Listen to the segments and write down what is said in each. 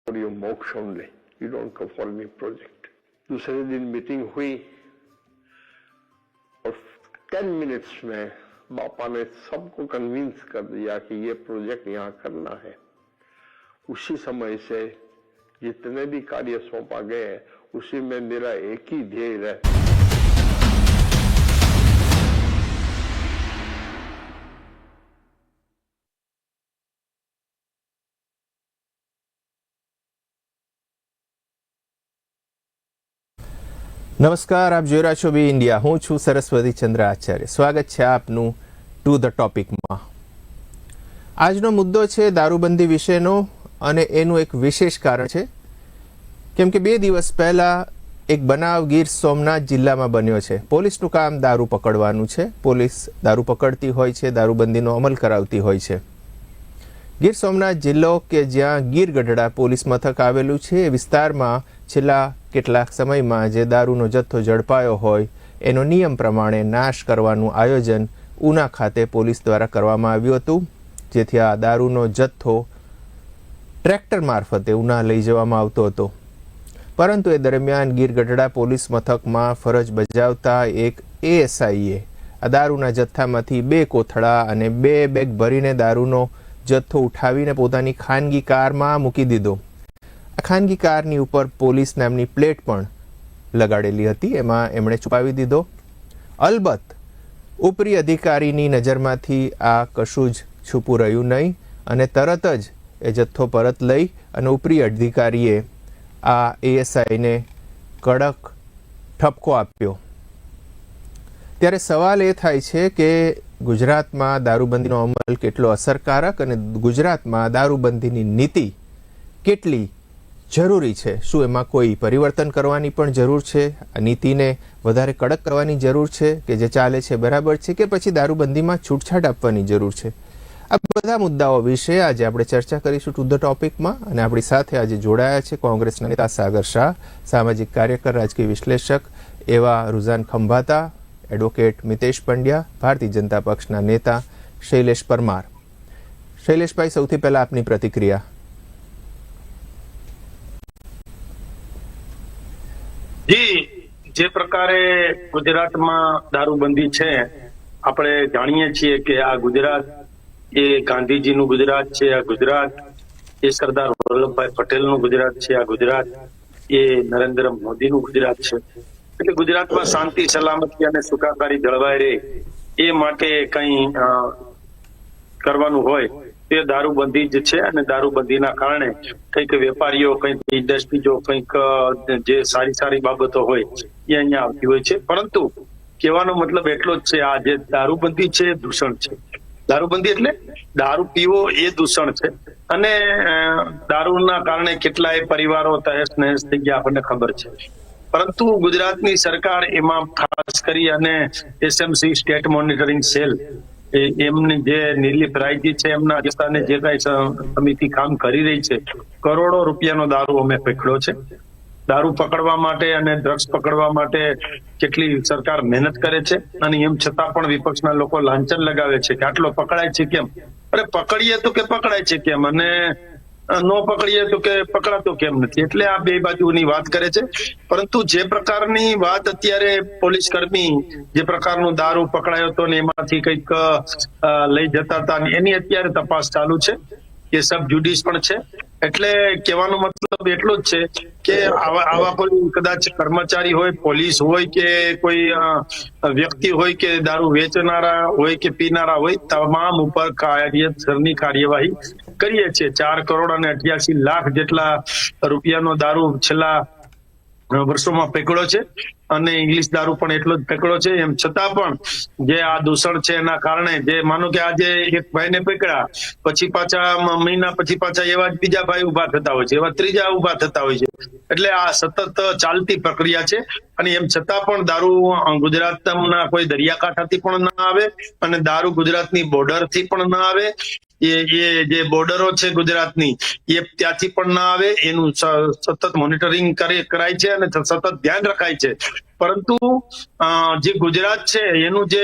for your mox only. You don't come for any project. दूसरे दिन meeting हुई और 10 मिनट्स में बापा ने सबको कन्विंस कर दिया कि ये प्रोजेक्ट यहाँ करना है। उसी समय से जितने भी कार्य सौंपा गए उसी में मेरा एक ही ध्येय है। નમસ્કાર, આપ જોઈ રહ્યા છો બી ઇન્ડિયા। હું છું સરસ્વતી ચંદ્ર આચાર્ય। સ્વાગત છે આપનું ટુ ધ ટોપિકમાં। આજનો મુદ્દો છે દારૂબંધી વિશેનો અને એનું એક વિશેષ કારણ છે કેમ કે 2 દિવસ પહેલા એક બનાવ ગીર સોમનાથ જિલ્લામાં બન્યો છે। પોલીસનું કામ દારૂ પકડવાનું છે। પોલીસ દારૂ પકડતી હોય છે, દારૂબંધીનો અમલ કરાવતી હોય છે। ગીર સોમનાથ જિલ્લો કે જ્યાં ગીર ગઢડા પોલીસ મથક આવેલું છે એ વિસ્તારમાં છેલ્લા કેટલાક સમયમાં જે દારૂનો જથ્થો ઝડપાયો હોય એનો નિયમ પ્રમાણે નાશ કરવાનું આયોજન ઉના ખાતે પોલીસ દ્વારા કરવામાં આવ્યું હતું, જેથી આ દારૂનો જથ્થો ટ્રેક્ટર મારફતે ઉના લઈ જવામાં આવતો હતો। પરંતુ એ દરમિયાન ગીર ગઢડા પોલીસ મથકમાં ફરજ બજાવતા એક એએસઆઈએ આ દારૂના જથ્થામાંથી 2 કોથળા અને 2 બેગ ભરીને દારૂનો જથ્થો ઉઠાવીને પોતાની ખાનગી કારમાં મૂકી દીધો। આ ખાનગી કારની ઉપર પોલીસ નામની પ્લેટ પણ લગાડેલી હતી, એમાં એમણે છુપાવી દીધો। અલબત્ત ઉપરી અધિકારીની નજરમાંથી આ કશું જ છુપું રહ્યું નહીં અને તરત જ એ જથ્થો પરત લઈ અને ઉપરી અધિકારીએ આ એએસઆઈને કડક ઠપકો આપ્યો। ત્યારે સવાલ એ થાય છે કે ગુજરાતમાં દારૂબંધીનો અમલ કેટલો અસરકારક અને ગુજરાતમાં દારૂબંધીની નીતિ કેટલી જરૂરી છે? શું એમાં કોઈ પરિવર્તન કરવાની પણ જરૂર છે? આ નીતિને વધારે કડક કરવાની જરૂર છે કે જે ચાલે છે બરાબર છે, કે પછી દારૂબંધીમાં છૂટછાટ આપવાની જરૂર છે? આ બધા મુદ્દાઓ વિશે આજે આપણે ચર્ચા કરીશું ટુ ધ ટોપિકમાં। અને આપણી સાથે આજે જોડાયા છે કોંગ્રેસના નેતા સાગર શાહ, સામાજિક કાર્યકર, રાજકીય વિશ્લેષક એવા રૂઝાન ખંભાતા, એડવોકેટ મિતેશ પંડ્યા, ભારતીય જનતા પક્ષના નેતા શૈલેષ પરમાર। શૈલેષભાઈ, સૌથી પહેલા આપની પ્રતિક્રિયા। જી, જે પ્રકારે ગુજરાતમાં દારૂબંધી છે, આપણે જાણીએ છીએ કે આ ગુજરાત એ ગાંધીજીનું ગુજરાત છે, આ ગુજરાત એ સરદાર વલ્લભભાઈ પટેલનું ગુજરાત છે, આ ગુજરાત એ નરેન્દ્ર મોદીનું ગુજરાત છે। એટલે ગુજરાતમાં શાંતિ, સલામતી અને સુખાકારી જળવાઈ રહે એ માટે કંઈ કરવાનું હોય તે દારૂબંધી જ છે। અને દારૂબંધીના કારણે કંઈક વેપારીઓ, કંઈક ઇન્ડસ્ટ્રીઓ, કંઈક જે સારી બાબતો હોય એ અહીંયા આવતી હોય છે। પરંતુ કહેવાનો મતલબ એટલો જ છે, આ જે દારૂબંધી છે એ દૂષણ છે। દારૂબંધી એટલે દારૂ પીવો એ દૂષણ છે અને દારૂના કારણે કેટલાય પરિવારો તહેસ નહેસ થઈ ગયા આપણને ખબર છે। પરંતુ ગુજરાતની સરકાર એમાં ખાસ કરી અને એસએમસી સ્ટેટ મોનિટરિંગ સેલ એમની જે નિર્લિપ્ત રાયજી છે એમના અધ્યક્ષતાને જે કઈ સમિતિ કામ કરી રહી છે, કરોડો રૂપિયાનો દારૂ અમે પકડ્યો છે। દારૂ પકડવા માટે અને ડ્રગ્સ પકડવા માટે કેટલી સરકાર મહેનત કરે છે અને એમ છતાં પણ વિપક્ષના લોકો લાંછન લગાવે છે કે આટલો પકડાય છે કેમ? અરે પકડીએ તો કે પકડાય છે કેમ અને ન પકડીએ તો કે પકડાતો કેમ નથી? એટલે આ 2 બાજુની વાત કરે છે। પરંતુ જે પ્રકારની વાત અત્યારે પોલીસ કર્મી જે પ્રકારનું દારૂ પકડાયો હતો ને એમાંથી કંઈક લઈ જતા હતા એની અત્યારે તપાસ ચાલુ છે, એ સબ જ્યુડિસ પણ છે। એટલે કહેવાનો મતલબ એટલો જ છે કે આવા કોઈ કદાચ કર્મચારી હોય, પોલીસ હોય કે કોઈ વ્યક્તિ હોય કે દારૂ વેચનારા હોય કે પીનારા હોય, તમામ ઉપર કાયદેસરની કાર્યવાહી કરીએ છીએ। 4 કરોડ અને 88 લાખ જેટલા રૂપિયાનો દારૂ છેલ્લા વર્ષોમાં પકડ્યો છે અને ઇંગ્લિશ દારૂ પણ એટલો જ પકડ્યો છે। એમ છતાં પણ જે આ દૂષણ છે એના કારણે જે માનો કે આજે એક ભાઈને પકડ્યા પછી પાછા મહિના પછી પાછા એવા જ બીજા ભાઈ ઉભા થતા હોય છે, એવા ત્રીજા ઉભા થતા હોય છે। એટલે આ સતત ચાલતી પ્રક્રિયા છે અને એમ છતાં પણ દારૂ ગુજરાતના કોઈ દરિયાકાંઠાથી પણ ના આવે અને દારૂ ગુજરાતની બોર્ડરથી પણ ના આવે। એ જે બોર્ડરો છે ગુજરાતની એ ત્યાંથી પણ ના આવે, એનું સતત મોનિટરિંગ કરાય છે અને સતત ધ્યાન રખાય છે। પરંતુ જે ગુજરાત છે એનું જે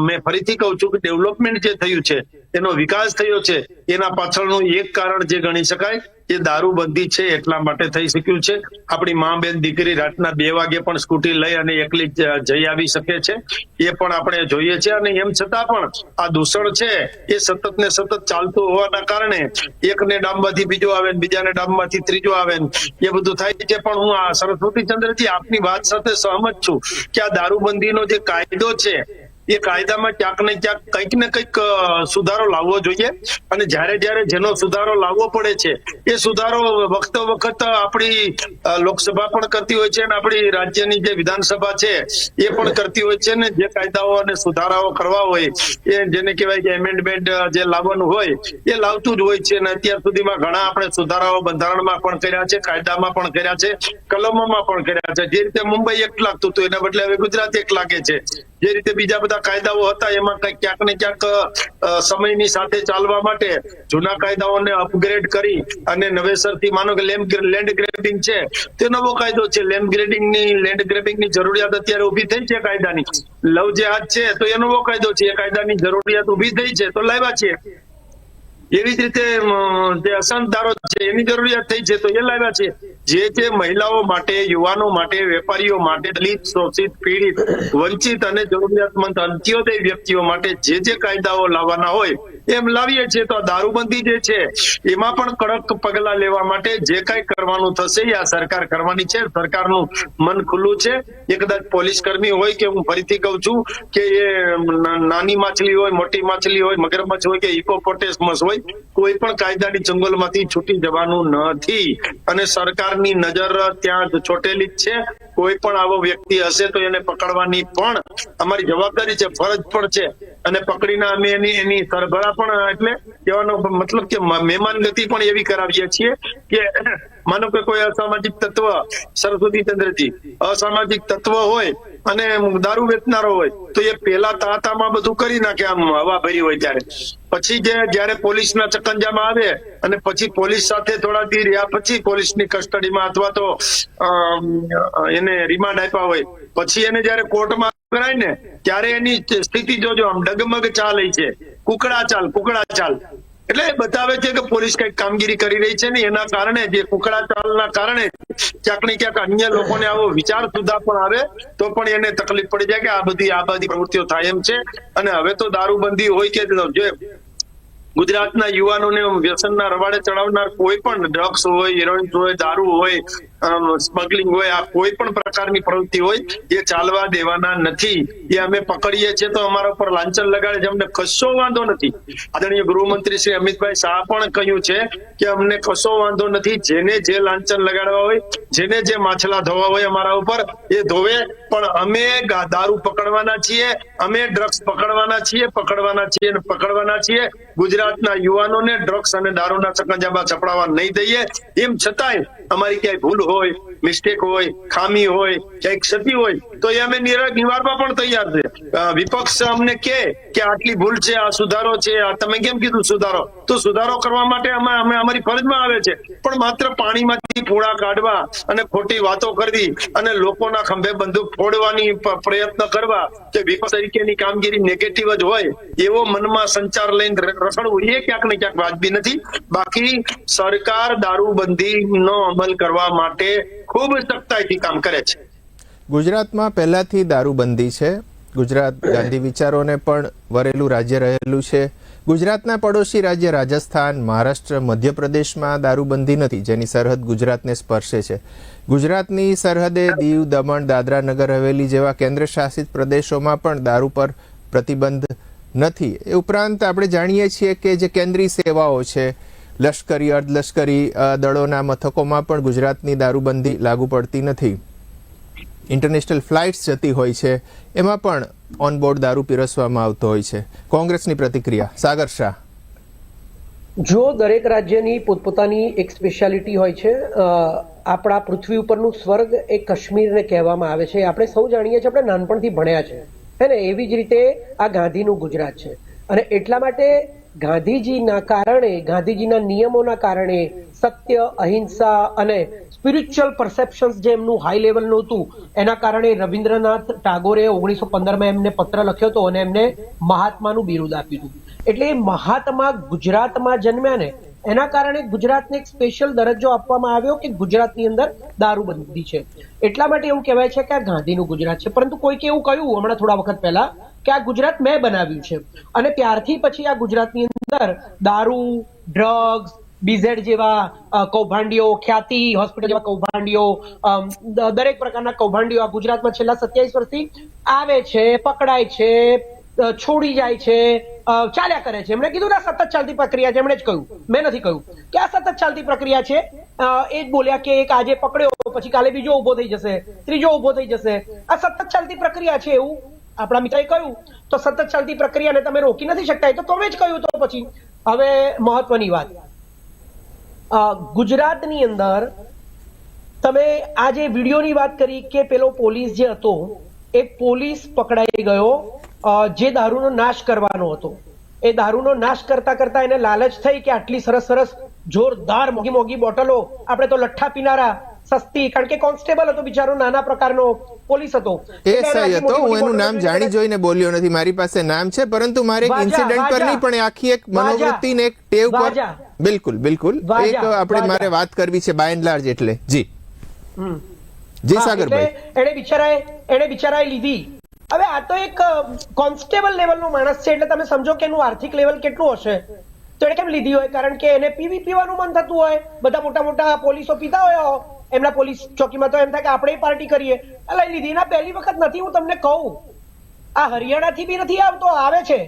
મેં ફરીથી કહું છું કે ડેવલપમેન્ટ જે થયું છે, એનો વિકાસ થયો છે, એના પાછળનું એક કારણ જે ગણી શકાય એ દારૂબંધી છે એટલા માટે થઈ શક્યું છે. આપણી મા બેન દીકરી રાતના 2 વાગે પણ સ્કૂટી લઈ અને એકલી જઈ આવી શકે છે, એ પણ આપણે જોઈએ છે. અને એમ છતાં પણ આ દૂષણ છે એ સતત ને સતત ચાલતું હોવાના કારણે એકને ડામમાંથી બીજો આવે, બીજાને ડામમાંથી ત્રીજો આવે, એ બધું થાય છે. પણ હું આ સરસ્વતીચંદ્રજી આપની વાત સાથે સહમત છું કે આ દારૂબંધીનો જે કાયદો છે એ કાયદામાં ક્યાંક ને ક્યાંક કંઈક ને કંઈક સુધારો લાવવો જોઈએ. અને જ્યારે જ્યારે જેનો સુધારો લાવવો પડે છે એ સુધારો વખતો વખત આપણી લોકસભા પણ કરતી હોય છે અને આપણી રાજ્યની જે વિધાનસભા છે એ પણ કરતી હોય છે. ને જે કાયદાઓ અને સુધારાઓ કરવા હોય એ જેને કહેવાય કે એમેન્ડમેન્ટ જે લાવવાનું હોય એ લાવતું જ હોય છે. અને અત્યાર સુધીમાં ઘણા આપણે સુધારાઓ બંધારણમાં પણ કર્યા છે, કાયદામાં પણ કર્યા છે, કલમોમાં પણ કર્યા છે. જે રીતે મુંબઈ એક લાગતું હતું એના બદલે હવે ગુજરાત એક લાગે છે. જે રીતે બીજા બધા કાયદાઓ હતા એમાં ક્યાંક ને ક્યાંક સમયની સાથે ચાલવા માટે જૂના કાયદાઓને અપગ્રેડ કરી અને નવેસરથી માનો કે લેન્ડ ગ્રેબિંગ છે તે નવો કાયદો છે. લેન્ડ ગ્રેબિંગની જરૂરિયાત અત્યારે ઉભી થઈ છે કાયદાની. લવ જેહાદ છે તો એ નવો કાયદો છે, એ કાયદાની જરૂરિયાત ઉભી થઈ છે તો લાવ્યા છે. એવી જ રીતે જે અસંધારો છે એની જરૂરિયાત થઈ છે તો એ લાવ્યા છે. જે મહિલાઓ માટે, યુવાનો માટે, વેપારીઓ માટે, દલિત, શોષિત, પીડિત, વંચિત અને જરૂરિયાતમંદ અંત્યોદય વ્યક્તિઓ માટે જે કાયદાઓ લાવવાના હોય એમ લાવીએ છીએ. તો દારૂબંધી જે છે એમાં પણ કડક પગલા લેવા માટે જે કઈ કરવાનું થશે એ આ સરકાર કરવાની છે. સરકારનું મન ખુલ્લું છે. એ કદાચ પોલીસ કર્મી હોય કે હું ફરીથી કહું છું કે એ નાની માછલી હોય, મોટી માછલી હોય, મગરમચ્છ હોય કે હિપોપોટેમસ હોય, કોઈ પણ કાયદાની ચંગલમાંથી છૂટી જવાનું નથી. અને સરકારની નજર ત્યાં ચોટેલી જ છે. કોઈ પણ આવો વ્યક્તિ હશે તો એને પકડવાની પણ અમારી જવાબદારી છે, ફરજ પણ છે. અને પકડીને અમે એની સરભરા પણ, એટલે કહેવાનો મતલબ કે મહેમાન ગતિ પણ એવી કરાવીએ છીએ કે માનો કે કોઈ અસામાજિક તત્વ, સરસ્વતીચંદ્રજી અસામાજિક તત્વ હોય અને દારૂ વેચનારો હોય તો એ પેલા તાતામાં બધું કરી નાખે, આમ હવા ભરી હોય ત્યારે. પછી જયારે પોલીસના ચકંજામાં આવે અને પછી પોલીસ સાથે થોડા દી રહ્યા પછી પોલીસની કસ્ટડીમાં અથવા તો એને રિમાન્ડ આપ્યા હોય પછી એને જયારે કોર્ટમાં કરાય ને ત્યારે એની સ્થિતિ જોજો, આમ ડગમગ ચાલે છે, કુકડા ચાલ. એટલે એ બતાવે છે કે પોલીસ કઈક કામગીરી કરી રહી છે ને એના કારણે જે કુકડા ચાલના કારણે ક્યાંક ને ક્યાંક અન્ય લોકોને આવો વિચાર સુધા પણ આવે તો પણ એને તકલીફ પડી જાય કે આ બધી પ્રવૃત્તિઓ થાય એમ છે. અને હવે તો દારૂબંધી હોય કે જે ગુજરાતના યુવાનોને વ્યસનના રવાડે ચડાવનાર કોઈ પણ ડ્રગ્સ હોય, હેરોઇન હોય, દારૂ હોય, સ્મગલિંગ હોય, આ કોઈ પણ પ્રકારની પ્રવૃત્તિ હોય એ ચાલવા દેવાના નથી. એ અમે પકડીએ છીએ તો અમારા ઉપર લાંછન લગાડે છે, અમને કશો વાંધો નથી. આદરણીય ગૃહમંત્રી શ્રી અમિતભાઈ શાહ પણ કહ્યું છે કે અમને કશો વાંધો નથી. જેને જે લાંછન લગાડવા હોય, જેને જે માછલા ધોવા હોય અમારા ઉપર એ ધોવે, પણ અમે દારૂ પકડવાના છીએ, અમે ડ્રગ્સ પકડવાના છીએ. ગુજરાતના યુવાનોને ડ્રગ્સ અને દારૂના ચકંજામાં ચપડાવવા નહીં દઈએ. એમ છતાંય અમારી ક્યાંય ભૂલ હોય, મિસ્ટેક હોય, ખામી હોય, ક્યાંય ક્ષતિ હોય તો એ અમે નિવારવા પણ તૈયાર છે. વિપક્ષ અમને કે આટલી ભૂલ છે, આ સુધારો છે, આ તમે કેમ કીધું સુધારો, તો સુધારો કરવા માટે અમે અમારી ફરજમાં આવે છે. પણ માત્ર પાણીમાંથી પૂળા કાઢવા અને ખોટી વાતો કરવી અને લોકોના ખંભે બંદૂક ફોડવાની પ્રયત્ન કરવા કે વિપક્ષ તરીકેની કામગીરી નેગેટિવ જ હોય એવો મનમાં સંચાર લઈને રખડવું એ ક્યાંક ને ક્યાંક વાજબી નથી. બાકી સરકાર દારૂબંધીનો અમલ કરવા માટે ખૂબ સખ્તાઈથી કામ કરે છે. ગુજરાતમાં પહેલાથી દારૂબંધી છે. ગુજરાત ગાંધી વિચારોને પણ વરેલું રાજ્ય રહેલું છે. ગુજરાતના પડોશી રાજ્ય રાજસ્થાન, મહારાષ્ટ્ર, મધ્યપ્રદેશમાં દારૂબંધી નથી, જેની સરહદ ગુજરાતને સ્પર્શે છે. ગુજરાતની સરહદે દીવ, દમણ, દાદરા નગર હવેલી જેવા કેન્દ્ર શાસિત પ્રદેશોમાં પણ દારૂ પર પ્રતિબંધ નથી. એ ઉપરાંત આપણે જાણીએ છીએ કે જે કેન્દ્રીય સેવાઓ છે, લશ્કરી, અર્ધલશ્કરી દળોના મથકોમાં પણ ગુજરાતની દારૂબંધી લાગુ પડતી નથી. ઇન્ટરનેશનલ ફ્લાઇટ્સ જતી હોય છે એમાં પણ ઓનબોર્ડ દારૂ પીરસવામાં આવતો હોય છે. કોંગ્રેસની પ્રતિક્રિયા, સાગર શાહ. જો દરેક રાજ્યની પોતપોતાની એક સ્પેશિયાલિટી હોય છે. આપણા પૃથ્વી ઉપરનું સ્વર્ગ એ કાશ્મીરને કહેવામાં આવે છે. આપણે સૌ જાણીએ છીએ, આપણે નાનપણથી ભણ્યા છે હે ને. એવી જ રીતે આ ગાંધીનું ગુજરાત છે. અને એટલા માટે ગાંધીજીના કારણે, ગાંધીજીના નિયમોના કારણે સત્ય, અહિંસા અને સ્પિરિચ્યુઅલ પરસેપ્શન્સ જે એમનું હાઈ લેવલનું હતું એના કારણે રવિન્દ્રનાથ ટાગોરે 1915માં એમને પત્ર લખ્યો હતો અને એમને મહાત્માનું બિરુદ આપ્યું હતું. એટલે એ મહાત્મા ગુજરાતમાં જન્મ્યા ને એના કારણે ગુજરાતને એક સ્પેશિયલ દરજ્જો આપવામાં આવ્યો કે ગુજરાતની અંદર દારૂબંધી છે. એટલા માટે એવું કહેવાય છે કે આ ગાંધીનું ગુજરાત છે. પરંતુ કોઈકે એવું કહ્યું હમણાં થોડા વખત પહેલા કે આ ગુજરાત મેં બનાવ્યું છે, અને ત્યારથી પછી આ ગુજરાતની અંદર દારૂ, ડ્રગ્સ, બીઝેડ જેવા કૌભાંડીઓ, ખ્યાતિ હોસ્પિટલ જેવા કૌભાંડીઓ, દરેક પ્રકારના કૌભાંડીઓ આ ગુજરાતમાં છેલ્લા 27 વર્ષથી આવે છે, પકડાય છે, છોડી જાય છે, ચાલ્યા કરે છે. એમણે કીધું ને સતત ચાલતી પ્રક્રિયા છે. એમણે જ કહ્યું, મેં નથી કહ્યું કે આ સતત ચાલતી પ્રક્રિયા છે. એ જ બોલ્યા કે એક આજે પકડ્યો પછી કાલે બીજો ઉભો થઈ જશે, ત્રીજો ઉભો થઈ જશે. આ સતત ચાલતી પ્રક્રિયા છે એવું આપણા મિત્રએ કહ્યું. તો સતત ચાલતી પ્રક્રિયાને તમે રોકી નથી શકતા, એ તો તમે જ કહ્યું. તો પછી હવે મહત્વની વાત, ગુજરાતની અંદર તમે આ જે વિડીયોની વાત કરી કે પેલો પોલીસ જે હતો એ પોલીસ પકડાઈ ગયો જે દારૂનો નાશ કરવાનો હતો. એ દારૂનો નાશ કરતા કરતા એને લાલચ થઈ કે આટલી સરસ સરસ જોરદાર મોંઘી મોંઘી બોટલો, આપણે તો લઠ્ઠા પીનારા, સસ્તી, કારણ કે કોન્સ્ટેબલ હતો બિચારો, નાના પ્રકારનો પોલીસ હતો. એએસઆઈ હતો. હું એનું નામ જાણી જોઈને બોલ્યો નથી, મારી પાસે નામ છે, પરંતુ મારે એક ઇન્સિડન્ટ પર નહીં પણ આખી એક મનોવૃત્તિ ને એક ટેવ પર બિલકુલ બિલકુલ એક આપણે મારે વાત કરવી છે બાય એન્ડ લાર્જ. એટલે જી જી સાગરભાઈ, એને બિચારાએ લીધી. હવે આ તો એક કોન્સ્ટેબલ લેવલનો માણસ છે, એટલે તમે સમજો કે એનું આર્થિક લેવલ કેટલું હશે. તો એને કેમ લીધી હોય? કારણ કે એને પીવાનું મન થતું હોય. બધા મોટા મોટા પોલીસો પીતા હોય એમના પોલીસ ચોકીમાં, તો એમ થાય કે આપણે પાર્ટી કરીએ, લઈ લીધી. ના પહેલી વખત નથી, હું તમને કહું. આ હરિયાણાથી બી નથી આવતો, આવે છે.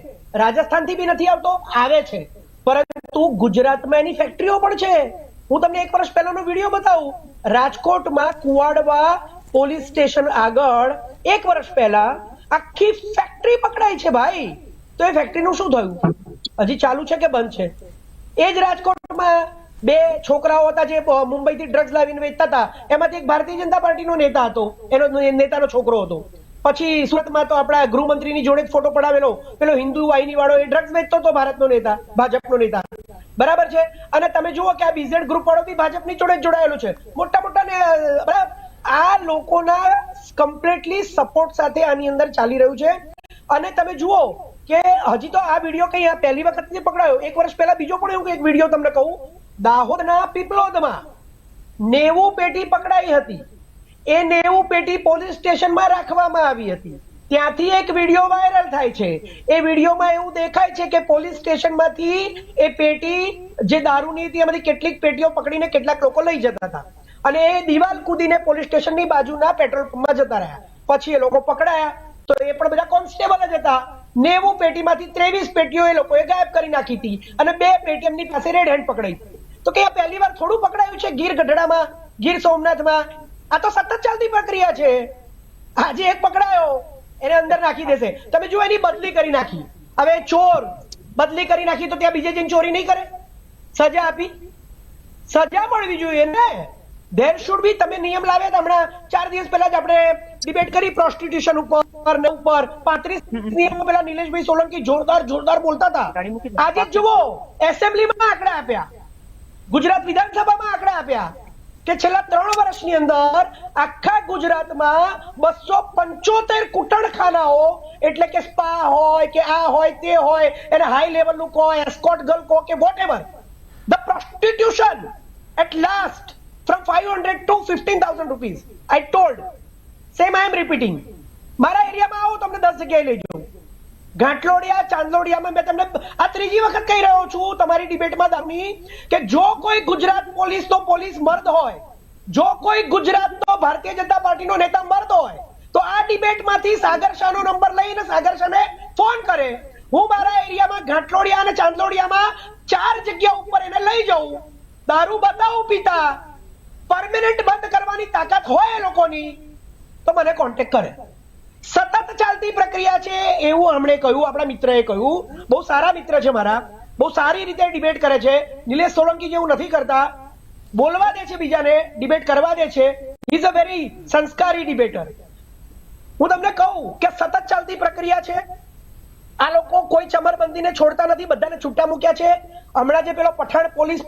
રાજસ્થાનથી બી નથી આવતો, આવે છે. પરંતુ ગુજરાતમાં એની ફેક્ટરીઓ પણ છે. હું તમને 1 વર્ષ પહેલાનો વિડીયો બતાવું. રાજકોટમાં કુવાડવા પોલીસ સ્ટેશન આગળ 1 વર્ષ પહેલા આખી ફેક્ટરી પકડાઈ છે ભાઈ. તો એ ફેક્ટરીનું શું થયું? હજી ચાલુ છે કે બંધ છે? એ જ રાજકોટમાં 2 છોકરાઓ હતા જે મુંબઈથી ડ્રગ્સ લાવીને વેચતા હતા. એમાંથી એક ભારતીય જનતા પાર્ટીનો નેતા હતો, એનો નેતાનો છોકરો હતો. પછી સુરતમાં તો આપણા ગૃહમંત્રીની જોડે જ ફોટો પડાવેલો, પેલો હિન્દુ વાહિની વાળો, એ ડ્રગ્સ વેચતો હતો, ભારતનો નેતા, ભાજપનો નેતા. બરાબર છે. અને તમે જુઓ કે આ બીઝેડ ગ્રુપ વાળો બી ભાજપની જોડે જોડાયેલો છે. મોટા મોટા આ લોકોના કમ્પ્લીટલી સપોર્ટ સાથે આની અંદર ચાલી રહ્યું છે. અને તમે જુઓ કે હજી તો આ વિડીયો કઈ પહેલી વખત નથી પકડાયો. 1 વર્ષ પહેલા બીજો પણ એવું એક વિડીયો તમને કહું. દાહોદના પીપલોદમાં 90 પેટી પકડાઈ હતી. એ 90 પેટી પોલીસ સ્ટેશનમાં રાખવામાં આવી હતી. ત્યાંથી એક વિડીયો વાયરલ થાય છે. એ વિડીયોમાં એવું દેખાય છે કે પોલીસ સ્ટેશનમાંથી એ પેટી જે દારૂની હતી એમાંથી કેટલીક પેટીઓ પકડીને કેટલાક લોકો લઈ જતા હતા, અને એ દિવાલ કૂદીને પોલીસ સ્ટેશનની બાજુના પેટ્રોલ પંપમાં જતા રહ્યા. પછી એ લોકો પકડાયા તો એ પણ બધા કોન્સ્ટેબલ જ હતા. 90 પેટીમાંથી 23 પેટીઓ એ લોકોએ ગાયબ કરી નાખી હતી, અને 2 પેટી એમની પાસે રેડ હેન્ડ પકડાઈ. તો કે આ પહેલી વાર થોડું પકડાયું છે ગીર ગઢડામાં, ગીર સોમનાથમાં. આ તો સતત ચાલતી પ્રક્રિયા છે. આજે એક પકડાયો, એને અંદર નાખી દેશે. તમે જુઓ એની બદલી કરી નાખી. હવે ચોર બદલી કરી નાખી તો ત્યાં બીજે જઈને ચોરી નહીં કરે? સજા આપી, સજા મળવી જોઈએ ને. There should be. તમે નિયમ લાવ્યા હતા હમણાં 4 દિવસ પહેલા જ આપણે ડિબેટ કરી પ્રોસ્ટિટ્યુશન ઉપર ને ઉપર. 35 નિયમો પહેલા નિલેશભાઈ સોલંકી જોરદાર બોલતા હતા. આજે જુઓ એસેમ્બલીમાં આંકડા આપ્યા, ગુજરાત વિધાનસભામાં આંકડા આપ્યા કે છેલ્લા 3 વર્ષની અંદર આખા ગુજરાતમાં 275 કુટણખાનાઓ, એટલે કે સ્પા હોય કે આ હોય તે હોય, એને હાઈ લેવલનું કહો, એસ્કોર્ટ ગર્લ કહો કે whatever, the prostitution at last from 500 to 15,000 rupees. I told. Same I am repeating. મારા એરિયામાં આવો તમને 10 જગ્યાએ લઈ જાઉં. ઘાટલોડિયા, ચાંદલોડિયામાં મેં તમને આ 3જી વખત કહી રહ્યો છું તમારી ડિબેટમાં દારૂની, કે જો કોઈ ગુજરાત પોલીસનો પોલીસ મર્દ હોય, જો કોઈ ગુજરાતનો ભારતીય જનતા પાર્ટીનો નેતા મર્દ હોય, તો આ ડિબેટમાંથી સાગર શાહનો નંબર લઈને સાગર શાહને ફોન કરે. હું મારા એરિયામાં ઘાટલોડિયા અને ચાંદલોડિયામાં 4 જગ્યા ઉપર એને લઈ જાઉં, દારૂ બતાવું પીતા, પરમેનન્ટ બંધ કરવાની તાકાત હોય એ લોકોની, તો મને કોન્ટેક્ટ કરે. સતત ચાલતી પ્રક્રિયા છે એવું હમણે કહ્યું, આપણા મિત્રએ કહ્યું. બહુ સારા મિત્ર છે મારા, બહુ સારી રીતે ડિબેટ કરે છે. નિલેશ સોલંકી જેવું નથી કરતા, બોલવા દે છે બીજાને, ડિબેટ કરવા દે છે. હી ઇઝ અ વેરી સંસ્કારી ડિબેટર. હું તમને કહું કે સતત ચાલતી પ્રક્રિયા છે. આ લોકો કોઈ ચમરબંધીને છોડતા નથી, બધાને છૂટા મૂક્યા છે. હમણાં જે પેલો પઠાણ પોલીસ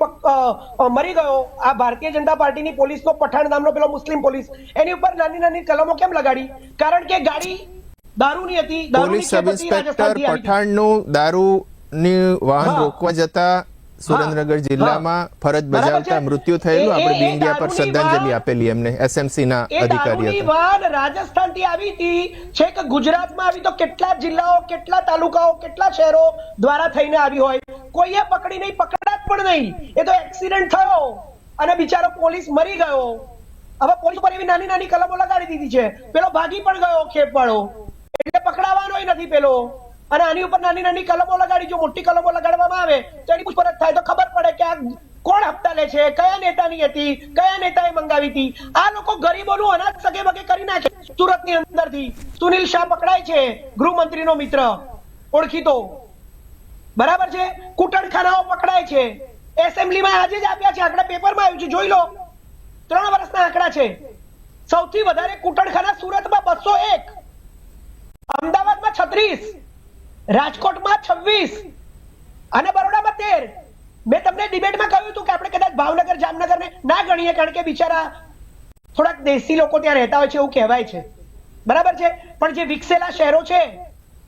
મરી ગયો, આ ભારતીય જનતા પાર્ટીની પોલીસનો પઠાણ નામનો પેલો મુસ્લિમ પોલીસ, એની ઉપર નાની નાની કલમો કેમ લગાડી? કારણ કે ગાડી દારૂની હતી. પોલીસ સબ ઇન્સ્પેક્ટર પઠાણનું દારૂની વાહન રોકવા જતા સુરેન્દ્રનગર જિલ્લામાં ફરજ બજાવતા મૃત્યુ થયેલું, આપણે બી ઇન્ડિયા પર શ્રદ્ધાંજલિ આપેલી એમને, એસએમસી ના અધિકારી હતા. રાજસ્થાન થી આવી હતી, છેક ગુજરાતમાં આવી તો કેટલા જિલ્લાઓ, કેટલા તાલુકાઓ, કેટલા શહેરો દ્વારા થઈને આવી હોય, કોઈએ પકડી નહીં, પકડાત પણ નહીં. એ તો એક્સિડન્ટ થયો અને બિચારો પોલીસ મરી ગયો. હવે પોલીસ પર એવી નાની નાની કલમો લગાડી દીધી છે, પેલો ભાગી પણ ગયો ખેપ વાળો, એટલે પકડાવાનો નથી પેલો. અને આની ઉપર નાની નાની કલમો લગાડી, જો મોટી કલમો લગાડવામાં આવે તો એની પૂછપરછ થાય તો ખબર પડે કે આ કોણ હપ્તા લે છે, કયા નેતાની હતી, કયા નેતાએ મંગાવી હતી. આ લોકો ગરીબોનું અનાજ સગે વગે કરી નાખે. સુરતની અંદરથી સુનિલ શાહ પકડાય છે, ગૃહમંત્રીનો મિત્ર ઓળખીતો, બરાબર છે. કુટણખાનાઓ પકડાય છે. એસેમ્બલીમાં આજે જ આપ્યા છે આંકડા, પેપરમાં આવ્યું છે, જોઈ લો. 3 વર્ષના આંકડા છે. સૌથી વધારે કુટણખાના સુરતમાં 201, અમદાવાદમાં 36, રાજકોટમાં 26 અને બરોડામાં 13. મેં તમને ડિબેટમાં કહ્યું હતું કે આપણે કદાચ ભાવનગર, જામનગરને ના ગણીએ, કારણ કે બિચારા થોડાક દેશી લોકો ત્યાં રહેતા હોય છે એવું કહેવાય છે, બરાબર છે. પણ જે વિકસેલા શહેરો છે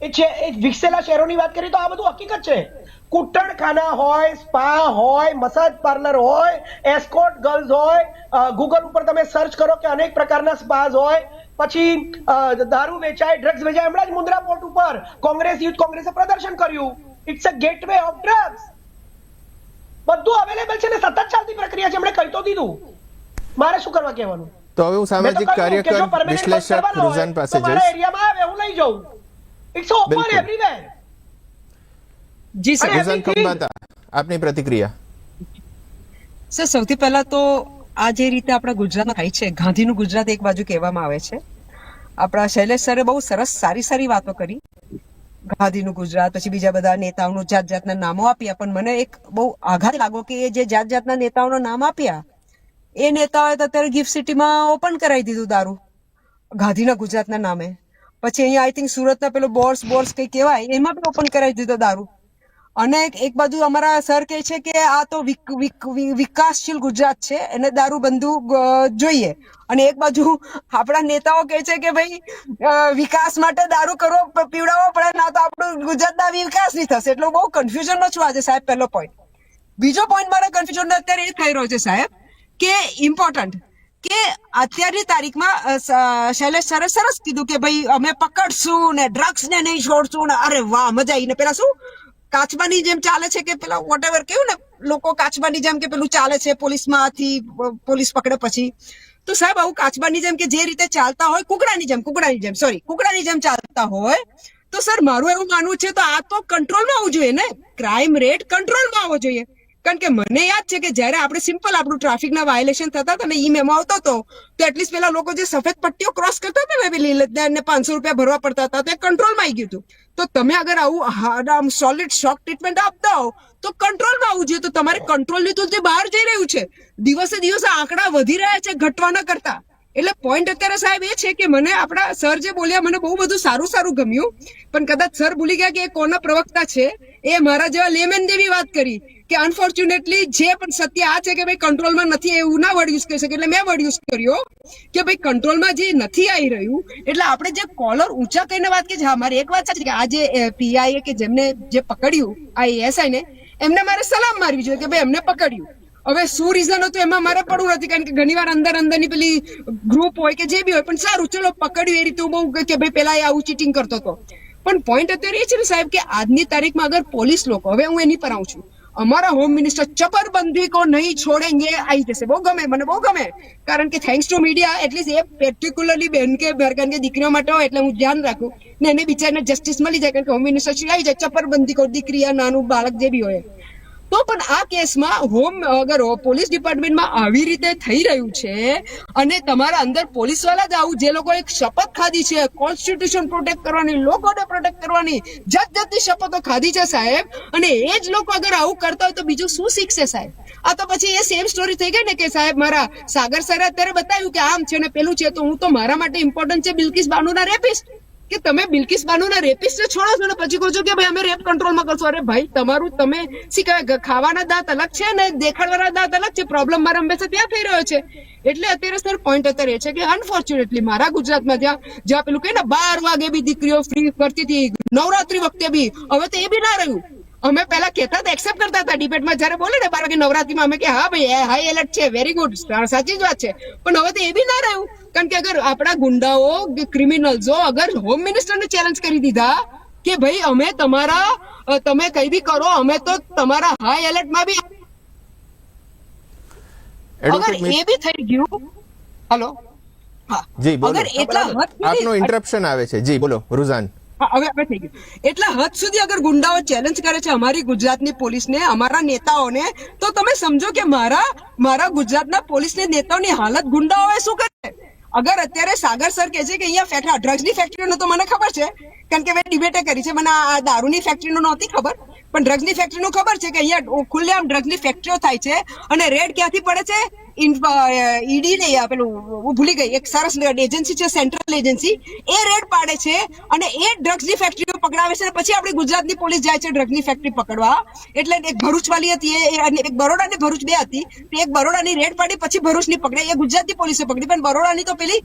એ વિકસેલા શહેરોની વાત કરીએ તો આ બધું હકીકત છે. કુટણખાના હોય, સ્પા હોય, મસાજ પાર્લર હોય, એસ્કોર્ટ ગર્લ્સ હોય, ગૂગલ ઉપર તમે સર્ચ કરો કે અનેક પ્રકારના સ્પાઝ હોય, પછી દારૂ વેચાય, ડ્રગ્સ વેચાય. હમણાં જ મુન્દ્રા પોર્ટ ઉપર કોંગ્રેસ, યુથ કોંગ્રેસે પ્રદર્શન કર્યું. It's a gateway of drugs. બધું અવેલેબલ છે ને સતત ચાલતી પ્રક્રિયા છે. એમણે કહી તો દીધું, મારે શું કરવા કહેવાનું. તો હવે હું સામાજિક કાર્યકર વિશ્લેષક રૂઝાન પાસે જઈશ. એરિયામાં આવે હું લઈ જાઉં. It's open everywhere. જી સર. રૂઝાન ખંભાતા, આપની પ્રતિક્રિયા. સર, સૌથી પહેલા તો આ જે રીતે આપણા ગુજરાતમાં થાય છે, ગાંધીનું ગુજરાત એક બાજુ કહેવામાં આવે છે. આપણા શૈલેષ સરે બહુ સરસ સારી વાતો કરી, ગાંધીનું ગુજરાત, પછી બીજા બધા નેતાઓનું જાત જાતના નામો આપ્યા. પણ મને એક બહુ આઘાત લાગ્યો કે એ જે જાત જાતના નેતાઓના નામ આપ્યા, એ નેતાઓએ તો અત્યારે ગિફ્ટ સિટીમાં ઓપન કરાવી દીધું દારૂ ગાંધીના ગુજરાતના નામે. પછી અહીંયા આઈ થિંક સુરતના પેલો બોર્સ કઈ કહેવાય, એમાં પણ ઓપન કરાવી દીધો દારૂ. અને એક બાજુ અમારા સર કહે છે કે આ તો વિકાસશીલ ગુજરાત છે, એને દારૂ બંધુ જોઈએ. અને એક બાજુ આપણા નેતાઓ કહે છે કે ભાઈ વિકાસ માટે દારૂ કરવો, પીવડાવવો પડે, ના તો આપણું ગુજરાતના વિકાસ નહીં થશે. એટલે બહુ કન્ફ્યુઝનમાં છું આજે સાહેબ. પહેલો પોઈન્ટ. બીજો પોઈન્ટ મારા કન્ફ્યુઝન અત્યારે એ થઈ રહ્યો છે સાહેબ કે ઇમ્પોર્ટન્ટ કે અત્યારની તારીખમાં શૈલેષ સરે સરસ કીધું કે ભાઈ અમે પકડશું ને ડ્રગ્સ ને નહીં છોડશું ને, અરે વાહ મજા આવીને. પેલા શું કાચબાની જેમ ચાલે છે કે પેલા વોટેવર કેવું ને લોકો કાચબાની જેમ કે પેલું ચાલે છે, પોલીસમાંથી પોલીસ પકડે પછી. તો સાહેબ આવું કાચબાની જેમ કે જે રીતે ચાલતા હોય, કુકડાની જેમ ચાલતા હોય, તો સર મારું એવું માનવું છે તો આ તો કંટ્રોલમાં આવવું જોઈએ ને. ક્રાઇમ રેટ કંટ્રોલમાં આવવો જોઈએ. કારણ કે મને યાદ છે કે જયારે આપણે સિમ્પલ આપણું ટ્રાફિકના વાયોલેશન થતા હતા ને, ઈ મેમો આવતો હતો તો એટલીસ્ટ પેલા લોકો જે સફેદ પટ્ટીઓ ક્રોસ કરતા હતા ને પેલી ને 500 રૂપિયા ભરવા પડતા હતા, તો એ કંટ્રોલમાં આવી ગયું હતું. તો તમે અગર આવું સોલિડ શોક ટ્રીટમેન્ટ આપતા હો તો કંટ્રોલમાં આવવું જોઈએ. તો તમારે કંટ્રોલની તો જે બહાર જઈ રહ્યું છે, દિવસે દિવસે આંકડા વધી રહ્યા છે ઘટવાના કરતા. એટલે પોઈન્ટ અત્યારે સાહેબ એ છે કે મને આપણા સર જે બોલ્યા મને બહુ બધું સારું ગમ્યું, પણ કદાચ સર ભૂલી ગયા કે એ કોના પ્રવક્તા છે. એ મારા જેવા લેમેન જેવી વાત કરી કે અનફોર્ચ્યુનેટલી જે પણ સત્ય આ છે કે ભાઈ કંટ્રોલમાં નથી, એવું ના વર્ડ યુઝ કરી શકે. એટલે મેં વર્ડ યુઝ કર્યો કે ભાઈ કંટ્રોલમાં જે નથી આવી રહ્યું, એટલે આપણે જે કોલર ઊંચા કરીને વાત કરી. હા, મારી એક વાત સાચી કે આ જે પીઆઈએ કે જેમને જે પકડ્યું આ એએસઆઈ ને, એમને મારે સલામ મારવી જોઈએ કે ભાઈ એમને પકડ્યું. હવે શું રીઝન હતું એમાં મારે પડવું નથી, કારણ કે ઘણીવાર અંદરની પેલી ગ્રુપ હોય કે જે બી હોય, પણ સારું ચલો પકડ્યું એ રીતે બહુ કે ભાઈ પેલા આવું ચીટિંગ કરતો હતો. પણ પોઈન્ટ અત્યારે એ છે ને સાહેબ કે આજની તારીખમાં અગર પોલીસ લોકો, હવે હું એની પર આવું છું, અમારા હોમ મિનિસ્ટર ચપરબંધી કો નહીં છોડેંગે આવી જશે. બહુ ગમે, મને બહુ ગમે, કારણ કે thanks to media at least A particularly બેન કે કારણ કે દીકરીઓ માટે હોય એટલે હું ધ્યાન રાખું ને એને બિચારને જસ્ટિસ મળી જાય, કારણ કે હોમ મિનિસ્ટર શ્રી આવી જાય, ચપરબંધી કો દીકરી નાનું બાળક જે બી હોય. તો પણ આ કેસમાં અગર પોલીસ ડિપાર્ટમેન્ટમાં આવી રીતે થઈ રહ્યું છે અને તમારા અંદર પોલીસ વાળા જ આવું, જે લોકો એક શપથ ખાધી છે કોન્સ્ટિટ્યુશન પ્રોટેક્ટ કરવાની, લોકોને પ્રોટેક્ટ કરવાની, જાતની શપથો ખાધી છે સાહેબ, અને એ જ લોકો અગર આવું કરતા હોય તો બીજું શું શીખશે સાહેબ? આ તો પછી એ સેમ સ્ટોરી થઈ ગઈ ને કે સાહેબ મારા સાગર સરે અત્યારે બતાવ્યું કે આમ છે ને પેલું છે, તો હું તો મારા માટે ઇમ્પોર્ટન્ટ છે બિલ્કિસ બાનુના રેપિસ્ટ. કે તમે બિલ્કિસ બાનુના રેપિસ્ટ છોડો છો ને પછી કહો છો કે ભાઈ અમે રેપ કંટ્રોલમાં કરશું. અરે ભાઈ તમારું તમે શીખાય ખાવાના દાંત અલગ છે ને દેખાડવાના દાંત અલગ છે. પ્રોબ્લેમ મારા હંમેશા ત્યાં થઈ રહ્યો છે. એટલે અત્યારે સર પોઈન્ટ અત્યારે એ છે કે અનફોર્ચ્યુનેટલી મારા ગુજરાતમાં જ્યાં પેલું કહે ને 12 વાગે બી દીકરીઓ ફ્રી કરતી હતી નવરાત્રી વખતે બી, હવે તો એ બી ના રહ્યું. અમે પહેલા કહેતા હતા, એક્સેપ્ટ કરતા હતા ડિબેટમાં જયારે બોલે ને 12 વાગે નવરાત્રીમાં, અમે કે હા ભાઈ હાઈ એલર્ટ છે, વેરી ગુડ, સાચી જ વાત છે. પણ હવે તો એ બી ના રહ્યું, કારણ કે અગર આપણા ગુંડાઓ ક્રિમિનલ્સો અગર હોમ મિનિસ્ટરને ચેલેન્જ કરી દીધા કે ભાઈ અમે તમારા તમે કઈ બી કરો, અમે તો તમારા હાઈ એલર્ટમાં બી, અગર એ બી થઈ ગયું. હલો, હા જી બોલો, અગર એટલા હદ સુધી આપનો ઇન્ટરપ્શન આવે છે. જી બોલો રુઝાન. હવે થઈ ગયું. એટલા હદ સુધી અગર ગુંડાઓ ચેલેન્જ કરે છે અમારી ગુજરાતની પોલીસને, અમારા નેતાઓને, તો તમે સમજો કે મારા ગુજરાતના પોલીસને નેતાઓની હાલત ગુંડાઓએ શું કરે. અગર અત્યારે સાગર સર કહે છે કે અહીંયા ડ્રગ્સની ફેક્ટરીનો તો મને ખબર છે, કારણ કે મેં ડિબેટે કરી છે, મને આ દારૂની ફેક્ટરીનું નહોતી ખબર, પણ ડ્રગ્સની ફેક્ટરીનું ખબર છે કે અહીંયા ખુલ્લેઆમ ડ્રગ્સની ફેક્ટરીઓ થાય છે. અને રેડ ક્યાંથી પડે છે? ઈડી ને પેલું હું ભૂલી ગઈ, એક સરસ એજન્સી છે, સેન્ટ્રલ એજન્સી, એ રેડ પાડે છે અને એ ડ્રગ્સની ફેક્ટરીઓ પકડાવે છે. પછી આપણી ગુજરાતની પોલીસ જાય છે ડ્રગ્સની ફેક્ટરી પકડવા. એટલે એક ભરૂચ વાળી હતી, અને એક બરોડા ને ભરૂચ બે હતી. એક બરોડાની રેડ પાડી, પછી ભરૂચની પકડે, એ ગુજરાતની પોલીસે પકડી, પણ બરોડાની તો પેલી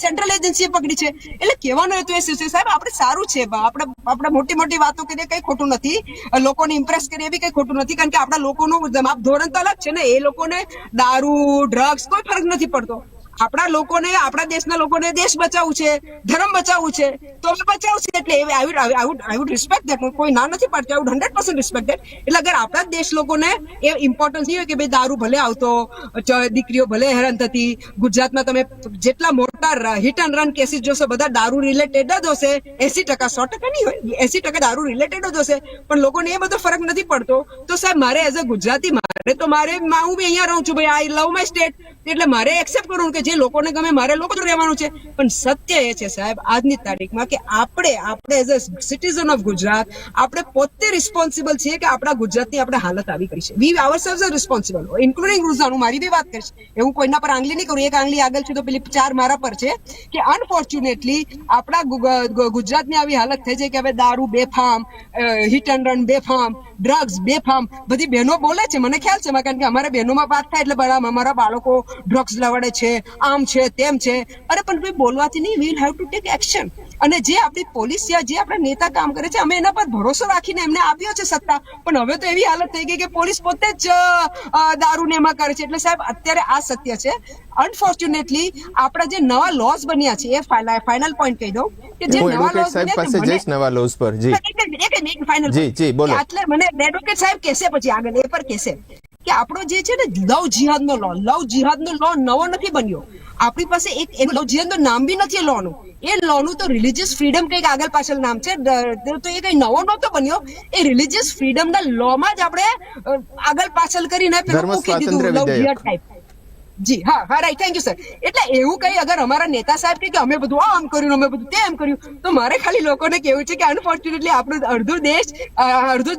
સેન્ટ્રલ એજન્સીએ પકડી છે. એટલે કહેવાનું હતું એ છે સાહેબ, આપણે સારું છે, આપણે મોટી મોટી વાતો કરીએ કઈ ખોટું નથી, લોકોને ઇમ્પ્રેસ કરીએ બી કઈ ખોટું નથી, કારણ કે આપણા લોકોનું માપ ધોરણ તો અલગ છે ને. એ લોકોને દારૂ, ડ્રગ્સ કોઈ ફરક નથી પડતો. આપણા લોકોને, આપણા દેશના લોકોને દેશ બચાવવું છે, ધર્મ બચાવવું છે, તો અમે બચાવવું છે. એટલે આઈ વુડ રિસ્પેક્ટ ધેટ, કોઈ ના નથી પાડતી, આઈ વુડ 100% રિસ્પેક્ટ ધેટ. એટલે અગર આપણા દેશ લોકોને એ ઇમ્પોર્ટન્સ નહીં હોય કે ભાઈ દારૂ ભલે આવતો, દીકરીઓ ભલે હેરાન થતી, ગુજરાતમાં તમે જેટલા મોટા હિટ એન્ડ રન કેસીસ જોશો બધા દારૂ રિલેટેડ જ હશે, 80%, 100% નહીં હોય, 80% દારૂ રિલેટેડ જ હશે, પણ લોકોને એ બધો ફરક નથી પડતો. તો સાહેબ મારે એઝ અ ગુજરાતી, હું બી અહીંયા રહું છું ભાઈ, આઈ લવ માય સ્ટેટ, એટલે મારે એક્સેપ્ટ કરવું કે જે લોકોને ગમે, મારે લોકો રહેવાનું છે. પણ સત્ય એ છે સાહેબ આજની તારીખમાં કે આપણે as a citizen of Gujarat, આપણે પોતે રિસ્પોન્સિબલ છીએ કે આપણા ગુજરાતની આપણે હાલત આવી કરી છે. વી આવરસેલ્વ્સ આર રિસ્પોન્સિબલ, ઇન્ક્લુડિંગ રૂઝાન. હું મારી બી વાત કરીશ, હું કોઈના પર આંગળી નહીં કરું, એક આંગળી આગળ છે તો પેલી 4 મારા પર છે. કે અનફોર્ચ્યુનેટલી આપણા ગુજરાતની આવી હાલત થઈ છે કે હવે દારૂ બેફામ, હિટ એન્ડ રન બેફામ, ડ્રગ્સ બેફામ, બધી બહેનો બોલે છે, મને ખ્યાલ છે, કારણ કે અમારા બહેનોમાં વાત થાય એટલે અમારા બાળકો ડ્રગ્સ લવડે છે, આમ છે, તેમ છે. અરે પણ ભાઈ બોલવાથી નહીં, will have to take action. અને જે આપણી પોલીસ યા જે આપણા નેતા કામ કરે છે, અમે એના પર ભરોસો રાખીને એમને આપ્યો છે સત્તા, પણ હવે તો એવી હાલત થઈ ગઈ કે પોલીસ પોતે જ દારૂ ને એમાં કરે છે. એટલે સાહેબ અત્યારે આ સત્ય છે. અનફોર્ચ્યુનેટલી આપણા જે નવા લોઝ બન્યા છે, એ ફાઇનલ પોઈન્ટ કહી દઉં કે જે નવા લોઝ નવા લોઝ પર જી બોલો. એટલે મને એડવોકેટ સાહેબ કહેશે પછી આગળ એ પર કહેશે કે આપણો જે છે ને લવ જિહાદનો લો નવો નથી બન્યો. આપણી પાસે એક લવ જિહાદનું નામ બી નથી લો નું. એ લો નું તો રિલીજીયસ ફ્રીડમ કંઈક આગળ પાછળ નામ છે, તો એ કઈ નવો નહોતો બન્યો. એ રિલીજીયસ ફ્રીડમ ના લો માં જ આપણે આગળ પાછળ કરીને પેલું મૂકી દીધું લવ જિહાદ ટાઈપ. જી હા રાઈટ, થેન્ક યુ સર. એટલે એવું કઈ અગર અમારા નેતા સાહેબ કે અમે બધું આમ કર્યું, અમે બધું તેમ કર્યું, તો મારે ખાલી લોકોને કેવું છે કે અનફોર્ચ્યુનેટલી આપણું અડધું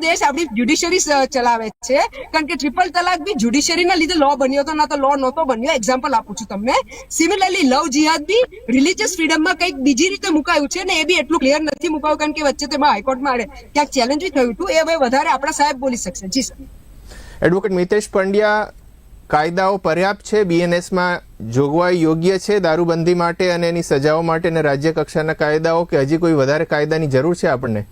દેશ આપણી જ્યુડિશરી ચલાવે છે, કારણ કે ટ્રિપલ તલાક બી જ્યુડિશરીના લીધે લો બન્યો હતો, ના તો લો નહોતો બન્યો. એક્ઝામ્પલ આપું છું તમને. સિમિલરલી લવ જિહાદ બી રિલીજીયસ ફ્રીડમમાં કંઈક બીજી રીતે મુકાયું છે ને, એ બી એટલું ક્લિયર નથી મુકાયું, કારણ કે વચ્ચે તેમાં હાઈકોર્ટમાં ક્યાંક ચેલેન્જ બી થયું હતું. એ હવે વધારે આપણા સાહેબ બોલી શકશે. જી સર. એડવોકેટ મિતેશ પંડ્યા, કાયદાઓ પર્યાપ્ત છે? બીએનએસમાં જોગવાઈ યોગ્ય છે દારૂબંધી માટે અને એની સજાઓ માટે, અને રાજ્ય કક્ષાના કાયદાઓ, કે હજી કોઈ વધારે કાયદાની જરૂર છે આપણને?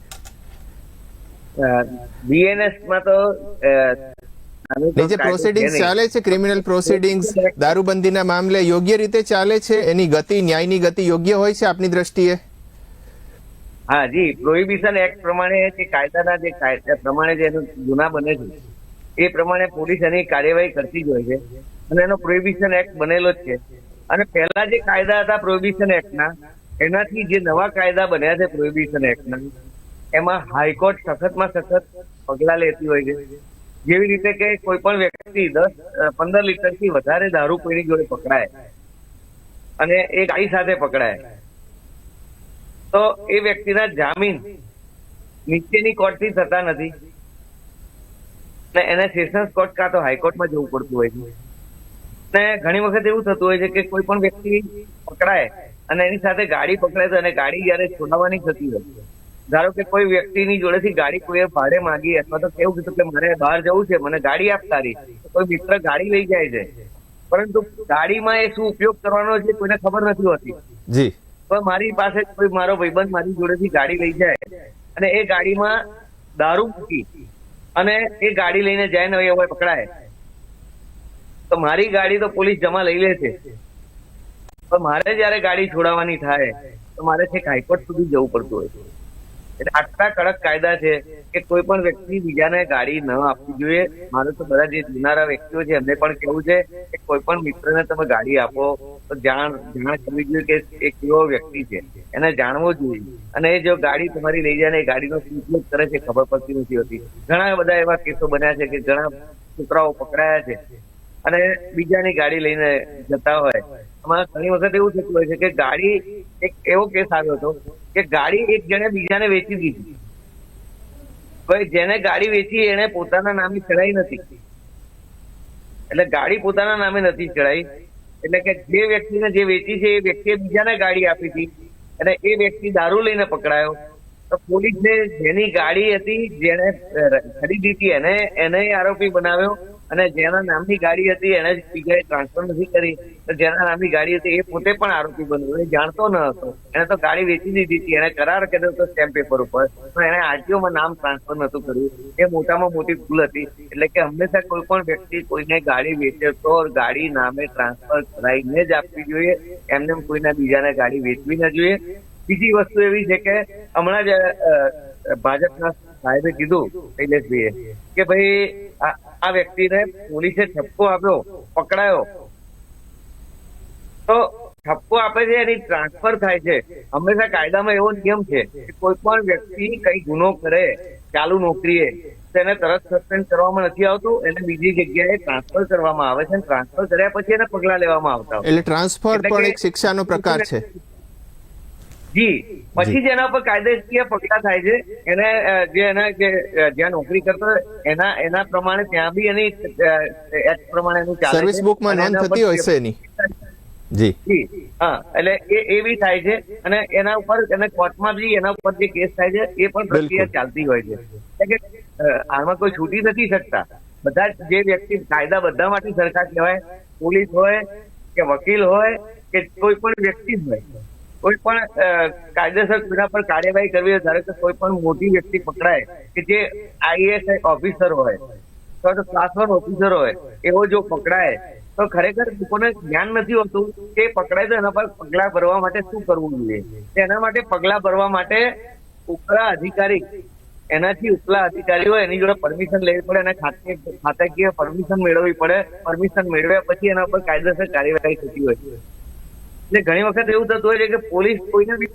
બીએનએસમાં તો જે પ્રોસિડિંગ્સ ચાલે છે, ક્રિમિનલ પ્રોસિડિંગ્સ દારૂબંધીના મામલે યોગ્ય રીતે ચાલે છે? એની ગતિ, ન્યાયની ગતિ યોગ્ય હોય છે આપની દ્રષ્ટિએ? હા જી, પ્રોહિબિશન એક્ટ પ્રમાણે જે કાયદાના જે કાયદા પ્રમાણે જે ગુના બને છે એ પ્રમાણે પોલીસ એની કાર્યવાહી કરતી જ હોય છે, અને એનો પ્રોહિબિશન એક્ટ બનેલો જ છે. અને પહેલા જે કાયદા હતા પ્રોહિબિશન એક્ટના, એનાથી જે નવા કાયદા બન્યા છે પ્રોહિબિશન એક્ટના, એમાં હાઈકોર્ટ સખતમાં સખત પગલા લેતી હોય છે. જેવી રીતે કે કોઈ પણ વ્યક્તિ 10-15 લીટરથી વધારે દારૂ કોઈની જોડે પકડાય અને એ ગાડી સાથે પકડાય તો એ વ્યક્તિના જામીન નીચેની કોર્ટથી થતા નથી, એને સેશન્સ કોર્ટ કાં તો હાઈકોર્ટમાં જવું પડતું હોય છે. ને ઘણી વખત એવું થતું હોય છે કે કોઈ પણ વ્યક્તિ પકડાય અને એની સાથે ગાડી પકડાય તો અને ગાડી જયારે છોડાવવાની થતી હોય, ધારો કે કોઈ વ્યક્તિની જોડેથી ગાડી કોઈએ ભાડે માંગી અથવા તો કેવું કીધું કે મારે બહાર જવું છે, મને ગાડી આપ તારી, કોઈ મિત્ર ગાડી લઈ જાય છે, પરંતુ ગાડીમાં એ શું ઉપયોગ કરવાનો છે કોઈને ખબર નથી હોતી. જી. તો મારી પાસે કોઈ મારો ભાઈબંધ મારી જોડેથી ગાડી લઈ જાય અને એ ગાડીમાં દારૂ મૂકી અને એ ગાડી લઈને જાય ને હવે પકડાય તો મારી ગાડી તો પોલીસ જમા લઈ લે છે, પણ મારે જયારે ગાડી છોડાવવાની થાય તો મારે છેક હાઈકોર્ટ સુધી જવું પડતું હોય છે. એટલે આટલા કડક કાયદા છે કે કોઈ પણ વ્યક્તિ બીજાને ગાડી ન આપવી જોઈએ. મારે તો બધા જે જોનારા વ્યક્તિઓ છે એમને પણ કેવું છે કે કોઈ પણ મિત્રને તમે ગાડી આપો તો જાણ કરવી જોઈએ કે એ કેવો વ્યક્તિ છે, એને જાણવું જોઈએ. અને એ જો ગાડી તમારી લઈ જાય ને એ ગાડીનો ઉપયોગ કરે છે ખબર પડતી નથી હોતી. ઘણા બધા એવા કેસો બન્યા છે કે ઘણા છોકરાઓ પકડાયા છે અને બીજાની ગાડી લઈને જતા હોય. આમાં ઘણી વખત એવું થતું હોય છે કે ગાડી, એક એવો કેસ આવ્યો હતો કે ગાડી એક જણે બીજાને વેચી દીધી. ભાઈ જેને ગાડી વેચી એને પોતાના નામે ચડાઈ નથી, એટલે ગાડી પોતાના નામે નથી ચડાઈ, એટલે કે જે વ્યક્તિને જે વેચી છે એ વ્યક્તિએ બીજાને ગાડી આપી હતી અને એ વ્યક્તિ દારૂ લઈને પકડાયો. તો પોલીસને જેની ગાડી હતી, જેને ખરીદી હતી એને આરોપી બનાવ્યો અને જેના નામની ગાડી હતી એને બીજાએ ટ્રાન્સફર નથી કરી તો જેના નામની ગાડી હતી એ પોતે પણ આરોપી બન્યો. એ જાણતો ન હતો, એને તો ગાડી વેચી દીધી હતી, એને કરાર કર્યો હતો સ્ટેમ્પ પેપર ઉપર, પણ એને આરટીઓમાં નામ ટ્રાન્સફર નતું કર્યું. એ મોટામાં મોટી ભૂલ હતી. એટલે કે હંમેશા કોઈ પણ વ્યક્તિ કોઈને ગાડી વેચે તો ગાડી નામે ટ્રાન્સફર કરાવીને જ આપવી જોઈએ, એમને કોઈને બીજાને ગાડી વેચવી ન જોઈએ. બીજી વસ્તુ એવી છે કે હમણાં જ ભાજપના સાહેબે કીધું શૈલેષભાઈએ કે ભાઈ આ વ્યક્તિને પોલીસે ઠપકો આપ્યો, પકડાયો, તો ઠપકો આપે છે એની ટ્રાન્સફર થાય છે. હંમેશા કાયદામાં એવો નિયમ છે કે કોઈ પણ વ્યક્તિ કઈ ગુનો કરે ચાલુ નોકરીએ તેને તરત સસ્પેન્ડ કરવામાં નથી આવતું, એને બીજી જગ્યાએ ટ્રાન્સફર કરવામાં આવે છે. ટ્રાન્સફર કર્યા પછી એને પગલા લેવામાં આવતા હોય. એટલે ટ્રાન્સફર પણ એક શિક્ષાનો પ્રકાર છે. જી, પછી જેના પર કાયદેકીય પગલા થાય છે એને જ્યાં નોકરી કરતો એના પ્રમાણે ત્યાં બી એની એક્ટ પ્રમાણે એનું ચાલે છે. સર્વિસ બુકમાં નોંધ થતી હોય છે એની. જી હા, એટલે એ બી થાય છે અને એના ઉપર એને કોર્ટમાં બી એના ઉપર જે કેસ થાય છે એ પણ પ્રક્રિયા ચાલતી હોય છે. એટલે કે આમાં કોઈ છૂટી નથી શકતા. બધા જે વ્યક્તિ, કાયદા બધા માટે સરખા કહેવાય, પોલીસ હોય કે વકીલ હોય કે કોઈ પણ વ્યક્તિ હોય, કોઈ પણ કાયદેસર તેના પર કાર્યવાહી કરવી હોય. ધારો કે કોઈ પણ મોટી વ્યક્તિ પકડાય કે જે આઈએએસ ઓફિસર હોય તો ક્લાસ 1 ઓફિસર હોય, એવો જો પકડાય તો ખરેખર લોકોને જ્ઞાન નથી હોતું કે પકડાય તો એના પર પગલા ભરવા માટે શું કરવું જોઈએ. એના માટે પગલા ભરવા માટે ઉપલા અધિકારી, એનાથી ઉપલા અધિકારી હોય એની જોડે પરમિશન લેવી પડે અને ખાતાકીય પરમિશન મેળવવી પડે. પરમિશન મેળવ્યા પછી એના પર કાયદેસર કાર્યવાહી થતી હોય છે. એટલે ઘણી વખત એવું થતું હોય છે કે પોલીસ કોઈને બી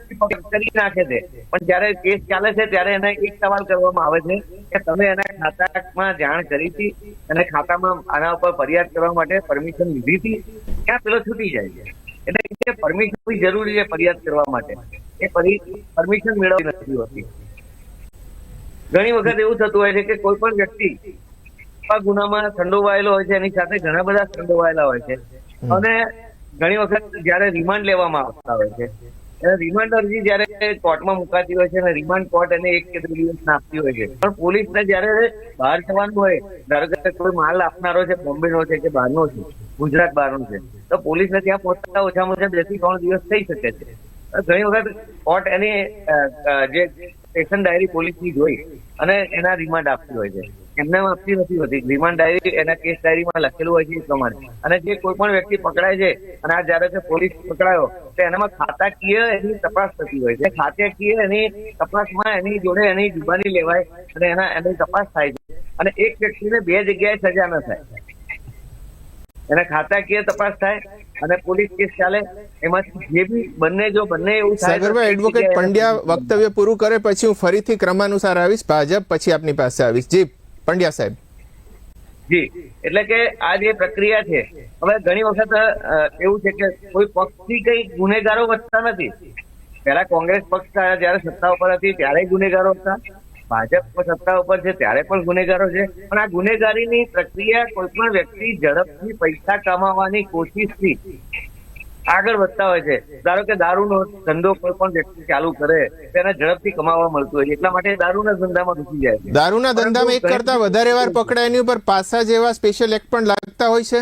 કરી નાખે છે, પણ જયારે કેસ ચાલે છે ત્યારે એને એક સવાલ કરવામાં આવે છે કે તમે એના ખાતામાં જાણ કરી હતી અને ખાતામાં આના ઉપર ફરિયાદ કરવા માટે પરમિશન લીધી હતી, ક્યાં પેલો છૂટી જાય છે. એટલે પરમિશન જરૂરી છે ફરિયાદ કરવા માટે, એ પરમિશન મેળવવી નથી હોતી. ઘણી વખત એવું થતું હોય છે કે કોઈ પણ વ્યક્તિ આ ગુનામાં સંડોવાયેલો હોય છે, એની સાથે ઘણા બધા સંડોવાયેલા હોય છે અને ઘણી વખત જયારે રિમાન્ડ લેવામાં આવતા હોય છે, રિમાન્ડ અરજી જયારે કોર્ટમાં મુકાતી હોય છે અને રિમાન્ડ કોર્ટ એને 1 કે 2 દિવસ આપતી હોય છે, પણ પોલીસને જયારે બહાર જવાનું હોય, ધારો કે કોઈ માલ આપનારો છે, બોમ્બેનો છે કે બહારનો છે, ગુજરાત બહારનો છે, તો પોલીસને ત્યાં પહોંચતા ઓછામાં ઓછા 2 થી 3 દિવસ થઈ શકે છે. ઘણી વખત કોર્ટ એની જે સ્ટેશન ડાયરી પોલીસની જોઈ અને એના રિમાન્ડ આપતી હોય છે. એમને આપતી નથી હોતી. રિમાન્ડ ડાયરી એના કેસ ડાયરીમાં લખેલું હોય છે એ પ્રમાણે. અને જે કોઈ પણ વ્યક્તિ પકડાય છે અને આ જયારે પોલીસ પકડાયો તો એનામાં ખાતાકીય એની તપાસ થતી હોય છે. ખાતાકીય એની તપાસમાં એની જોડે એની જુબાની લેવાય અને એની તપાસ થાય છે અને એક વ્યક્તિને 2 જગ્યાએ સજા ન થાય. એના ખાતાકીય તપાસ થાય અને પોલીસ કેસ ચાલે. એમાંથી જે બી બંને એવું થાય. સાગરભાઈ, એડવોકેટ પંડ્યા વક્તવ્ય પૂરું કરે પછી હું ફરીથી ક્રમાનુસાર આવીશ, ભાજપ પછી આપની પાસે આવીશ. જી પંડ્યા સાહેબ. જી, એટલે કે આ જે પ્રક્રિયા છે, હવે ઘણી વખત એવું છે કે કોઈ પક્ષથી કઈ ગુનેગારો વધતા નથી. પહેલા કોંગ્રેસ પક્ષ જયારે સત્તા ઉપર હતી ત્યારે ગુનેગારો હતા, ભાજપ સત્તા ઉપર છે ત્યારે પણ ગુનેગારો છે. પણ આ ગુનેગારીની પ્રક્રિયા કોઈ પણ વ્યક્તિ ઝડપથી પૈસા કમાવાની કોશિશથી આગળ વધતા હોય છે. ધારો કે દારૂનો ધંધો કોઈ પણ વ્યક્તિ ચાલુ કરે તેને ઝડપથી કમાવા મળતું હોય છે, એટલા માટે દારૂના ધંધામાં ઘૂસી જાય છે. દારૂના ધંધામાં એક કરતા વધારે વાર પકડાય એની ઉપર પાસા જેવા સ્પેશિયલ એક્ટ પણ લાગતા હોય છે.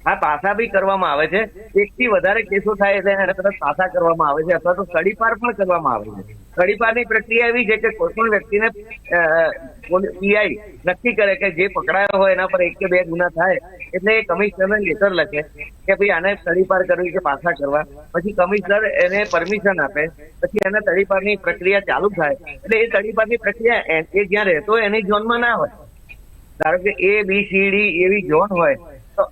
આ પાસા બી કરવામાં આવે છે. 1 થી વધારે કેસો થાય એટલે એને તરત પાસા કરવામાં આવે છે અથવા તો તડીપાર પણ કરવામાં આવે છે. તડીપારની પ્રક્રિયા એવી છે કે કોઈ પણ વ્યક્તિને પીઆઈ નક્કી કરે કે જે પકડાયો હોય એના પર 1 કે 2 ગુના થાય એટલે એ કમિશનરને લેટર લખે કે ભાઈ આને તડીપાર કરવી કે પાસા કરવા. પછી કમિશનર એને પરમિશન આપે, પછી એને તડીપારની પ્રક્રિયા ચાલુ થાય. એટલે એ તડીપારની પ્રક્રિયા એ જ્યાં રહેતો હોય એની ઝોનમાં ના હોય. ધારો કે ABCD એવી ઝોન હોય તો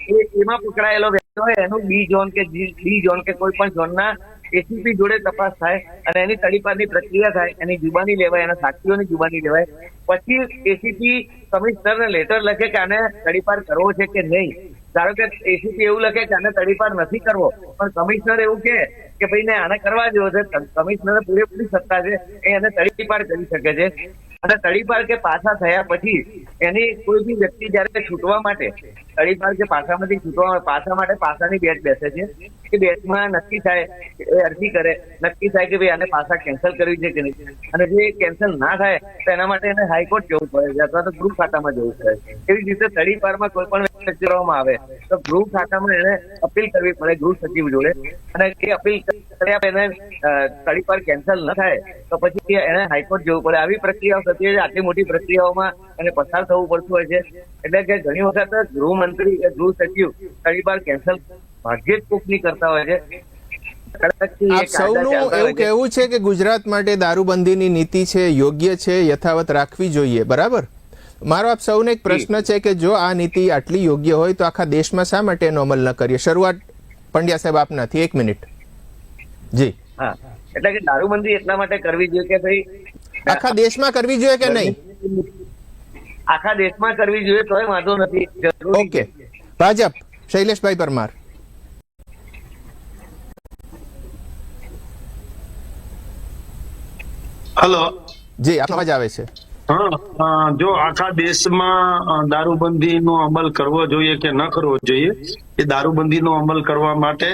એમાં પકડાયેલો વ્યક્તિ હોય એનું બી ઝોન કે ડી ઝોન કે કોઈ પણ ઝોનના એસીપી જોડે તપાસ થાય અને એની તડીપારની પ્રક્રિયા થાય, એની જુબાની લેવાય, એના સાક્ષીઓની જુબાની લેવાય. પછી એસીપી કમિશનરને લેટર લખે કે આને તડીપાર કરવો છે કે નહીં. ધારો કે એસીપી એવું લખે કે આને તડીપાર નથી કરવો પણ કમિશનર એવું કે ભાઈ ને આને કરવા જેવો છે, કમિશનરે પૂરેપૂરી સત્તા છે, એ એને તડીપાર કરી શકે છે. અને તડીપાર કે પાછા થયા પછી એની કોઈ બી વ્યક્તિ જયારે છૂટવા માટે તડીપાર કે પાસામાંથી છૂટવા પાસા માટે પાસાની બેચ બેસે છે. એ બેચમાં નક્કી થાય, એ અરજી કરે, નક્કી થાય કે ભાઈ આને પાસા કેન્સલ કરવી છે કે નહીં. અને જો એ કેન્સલ ના થાય તો એના માટે એને હાઈકોર્ટ જવું પડે છે અથવા તો ગૃહ ખાતામાં જવું પડે છે. એવી જ રીતે તડીપારમાં કોઈ પણ વ્યક્તિ કરવામાં આવે તો ગૃહ ખાતામાં એને અપીલ કરવી પડે ગૃહ સચિવ જોડે. અને એ અપીલ કર્યા એને તડીપાર કેન્સલ ન થાય તો પછી એને હાઈકોર્ટ જવું પડે. આવી પ્રક્રિયાઓ થતી હોય છે. આટલી મોટી પ્રક્રિયાઓમાં એને પસાર થવું પડતું હોય છે. એટલે કે ઘણી વખત ગૃહમંત્રી કે ગૃહ સચિવ તડીપાર કેન્સલ ભાગ્યે જ કોકની કરતા હોય છે. આપ સૌનું એવું કહેવું છે કે ગુજરાત માટે દારૂબંધીની નીતિ છે યોગ્ય છે, યથાવત રાખવી જોઈએ, બરાબર? મારો આપ સૌને એક પ્રશ્ન છે કે જો આ નીતિ આટલી યોગ્ય હોય તો આખા દેશમાં શા માટે એનો અમલ ન કરીએ? શરૂઆત પંડ્યા સાહેબ આપનાથી 1 મિનિટ. જી. હા, એટલે કે દારૂબંધી એટલા માટે કરવી જોઈએ કે ભાઈ આખા દેશમાં કરવી જોઈએ કે નહીં? આખા દેશમાં કરવી જોઈએ તોય વાંધો નથી. ઓકે, ભાજપ શૈલેષભાઈ પરમાર. હલો જી, આપનો અવાજ આવે છે. જો આખા દેશમાં દારૂબંધીનો અમલ કરવો જોઈએ કે ન કરવો જોઈએ, એ દારૂબંધીનો અમલ કરવા માટે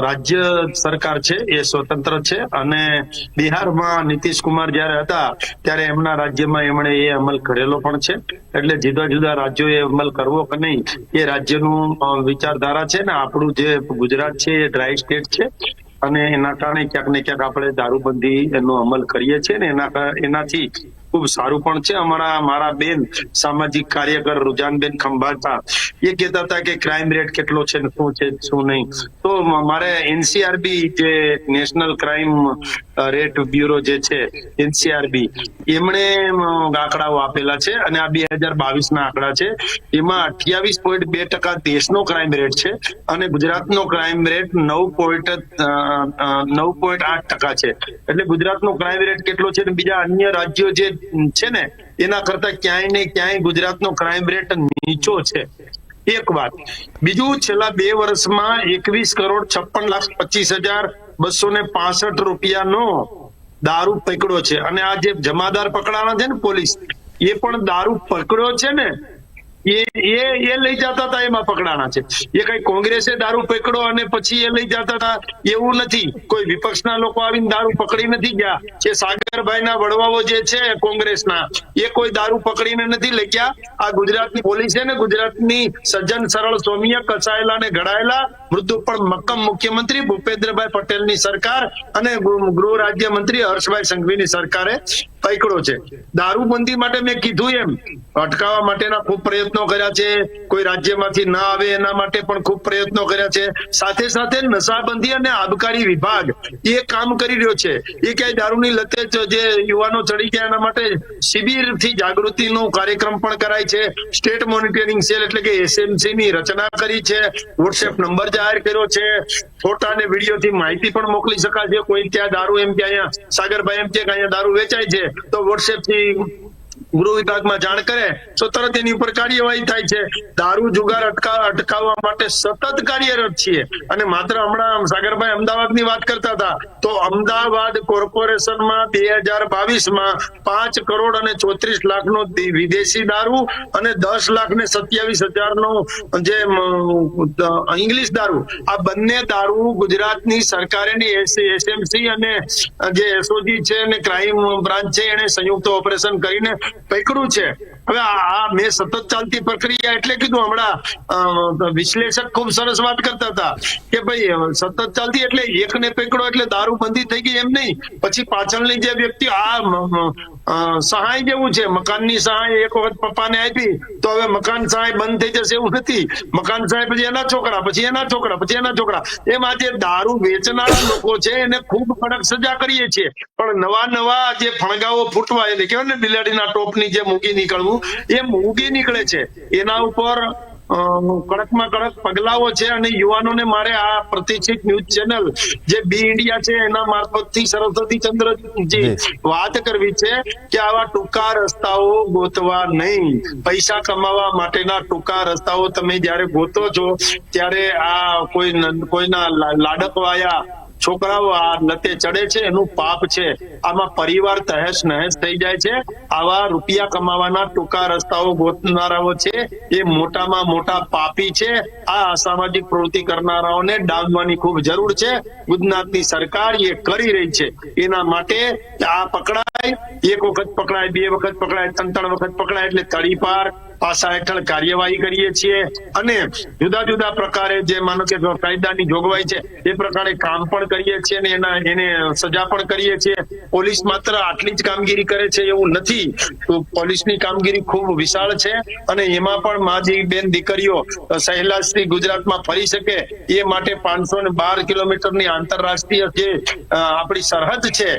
રાજ્ય સરકાર છે એ સ્વતંત્ર છે. અને બિહારમાં નીતિશ કુમાર જયારે હતા ત્યારે એમના રાજ્યમાં એમણે એ અમલ કરેલો પણ છે. એટલે જુદા જુદા રાજ્યોએ અમલ કરવો કે નહીં એ રાજ્યનું વિચારધારા છે. ને આપણું જે ગુજરાત છે એ ડ્રાય સ્ટેટ છે અને એના કારણે ક્યાંક ને ક્યાંક આપણે દારૂબંધી એનો અમલ કરીએ છીએ ને એનાથી ખૂબ સારું પણ છે. મારા બેન સામાજિક કાર્યકર રૂજાનબેન ખંભાતા એ કહેતા હતા કે ક્રાઇમ રેટ કેટલો છે ને શું છે શું નહીં. તો મારે એનસીઆરબી જે નેશનલ ક્રાઇમ રેટ બ્યુરો જે છે એનસીઆરબી એમણે આંકડાઓ આપેલા છે અને આ 2022 ના આંકડા છે. એમાં 28.2% દેશનો ક્રાઇમ રેટ છે અને ગુજરાતનો ક્રાઇમ રેટ 9.8% છે. એટલે ગુજરાતનો ક્રાઇમ રેટ કેટલો છે ને બીજા અન્ય રાજ્યો જે છે ને એના કરતા ક્યાંય ને ક્યાંય ગુજરાતનો ક્રાઇમ રેટ નીચો છે. એક વાત. બીજું, છેલ્લા 2 વર્ષમાં 21,56,25,265 રૂપિયાનો દારૂ પકડ્યો છે. અને આ જે જમાદાર પકડાણા છે ને પોલીસ, એ પણ દારૂ પકડ્યો છે ને એ લઈ જતા હતા એમાં પકડાણા છે. એ કઈ કોંગ્રેસે દારૂ પકડ્યો અને પછી એ લઈ જતા હતા એવું નથી. કોઈ વિપક્ષના લોકો આવીને દારૂ પકડી નથી ગયા. જે સાગરભાઈના વડવાઓ જે છે કોંગ્રેસના એ કોઈ દારૂ પકડીને નથી લઈ ગયા. આ ગુજરાતની પોલીસે ને ગુજરાતની સજ્જન સરળ સૌમ્ય કસાયેલા ને ઘડાયેલા મૃદુ પણ મક્કમ મુખ્યમંત્રી ભૂપેન્દ્રભાઈ પટેલની સરકાર અને ગૃહ રાજ્યમંત્રી હર્ષભાઈ સંઘવીની સરકારે પકડ્યો છે. દારૂબંધી માટે મેં કીધું એમ અટકાવવા માટેના ખૂબ પ્રયત્નો કર્યા છે. કોઈ રાજ્યમાંથી ના આવે એના માટે પણ ખૂબ પ્રયત્નો કર્યા છે. સાથે સાથે નશાબંધી અને આબકારી વિભાગ એ કામ કરી રહ્યો છે. એ ક્યાંય દારૂની લતે જે યુવાનો ચડી ગયા એના માટે શિબિરથી જાગૃતિનો કાર્યક્રમ પણ કરાય છે. સ્ટેટ મોનિટરિંગ સેલ એટલે કે એસએમસી ની રચના કરી છે. વોટ્સએપ નંબર જાહેર કર્યો છે. ફોટા અને વિડીયોથી માહિતી પણ મોકલી શકાય છે. કોઈ ત્યાં દારૂ એમ કે અહીંયા સાગરભાઈ એમ કે અહીંયા દારૂ વેચાય છે તો વોટ્સએપ થી ગૃહ વિભાગમાં જાણ કરે તો તરત એની ઉપર કાર્યવાહી થાય છે. દારૂ જુગાર અટકાવવા માટે સતત કાર્યરત છીએ. અને માત્ર હમણાં સાગરભાઈ અમદાવાદની વાત કરતા હતા તો અમદાવાદ કોર્પોરેશનમાં 2022માં 5 કરોડ અને 34 લાખનો વિદેશી દારૂ અને 10,27,000નો જે ઇંગ્લિશ દારૂ, આ બંને દારૂ ગુજરાતની સરકારની એસએમસી અને જે એસઓજી છે અને ક્રાઇમ બ્રાન્ચ છે એને સંયુક્ત ઓપરેશન કરીને પકડ્યું છે. હવે આ મેં સતત ચાલતી પ્રક્રિયા એટલે કીધું હમણાં વિશ્લેષક ખૂબ સરસ વાત કરતા હતા કે ભાઈ સતત ચાલતી એટલે એકને પકડો એટલે દારૂબંધી થઈ ગઈ એમ નહીં, પછી પાછળની જે વ્યક્તિ સહાય જેવું છે, મકાનની સહાય એક વખત પપ્પાને આપી તો હવે મકાન સહાય બંધ થઈ જશે એવું નથી. મકાન સહાય પછી એના છોકરા, પછી એના છોકરા, પછી એના છોકરા, એમ આ જે દારૂ વેચનારા લોકો છે એને ખૂબ કડક સજા કરીએ છીએ, પણ નવા જે ફણગાઓ ફૂટવા એટલે કહેવાય ને બિલાડીના ટોપની જે મૂકી નીકળવું, એ મૂકી નીકળે છે એના ઉપર કડકમાં કડક પગલાઓ છે. અને યુવાનોને મારે આ પ્રતિષ્ઠિત ન્યૂઝ ચેનલ જે બી ઇન્ડિયા છે એના મારફતથી સરસ્વતી ચંદ્રજી વાત કરવી છે કે આવા ટૂંકા રસ્તાઓ ગોતવા નહીં. પૈસા કમાવા માટેના ટૂંકા રસ્તાઓ તમે જયારે ગોતો છો ત્યારે આ કોઈના લાડકવાયા છોકરાઓ આ લતે ચડે છે, એનું પાપ છે. આમાં પરિવાર તહેશ નહેશ થઈ જાય છે. આવા રૂપિયા કમાવાના ટૂંકા રસ્તાઓ ગોતનારાઓ છે એ મોટામાં મોટા પાપી છે. આ અસામાજિક પ્રવૃત્તિ કરનારાઓને ડામવાની ખૂબ જરૂર છે. ગુજરાતની સરકાર એ કરી રહી છે. એના માટે આ પકડાય, એક વખત પકડાય, બે વખત પકડાય, ત્રણ વખત પકડાય એટલે તડીપાર પાસા હેઠળ કાર્યવાહી કરીએ છીએ અને જુદા જુદા પ્રકારે જે માનો કે કાયદાની જોગવાઈ છે એ પ્રકારે કામ પણ કરીએ છીએ અને એને સજા પણ કરીએ છીએ. પોલીસ માત્ર આટલી જ કામગીરી કરે છે એવું નથી, તો પોલીસની કામગીરી ખૂબ વિશાળ છે અને એમાં પણ માજી બેન દીકરીઓ સહેલાઈથી ગુજરાતમાં ફરી શકે એ માટે 512 કિલોમીટરની આંતરરાષ્ટ્રીય જે આપણી સરહદ છે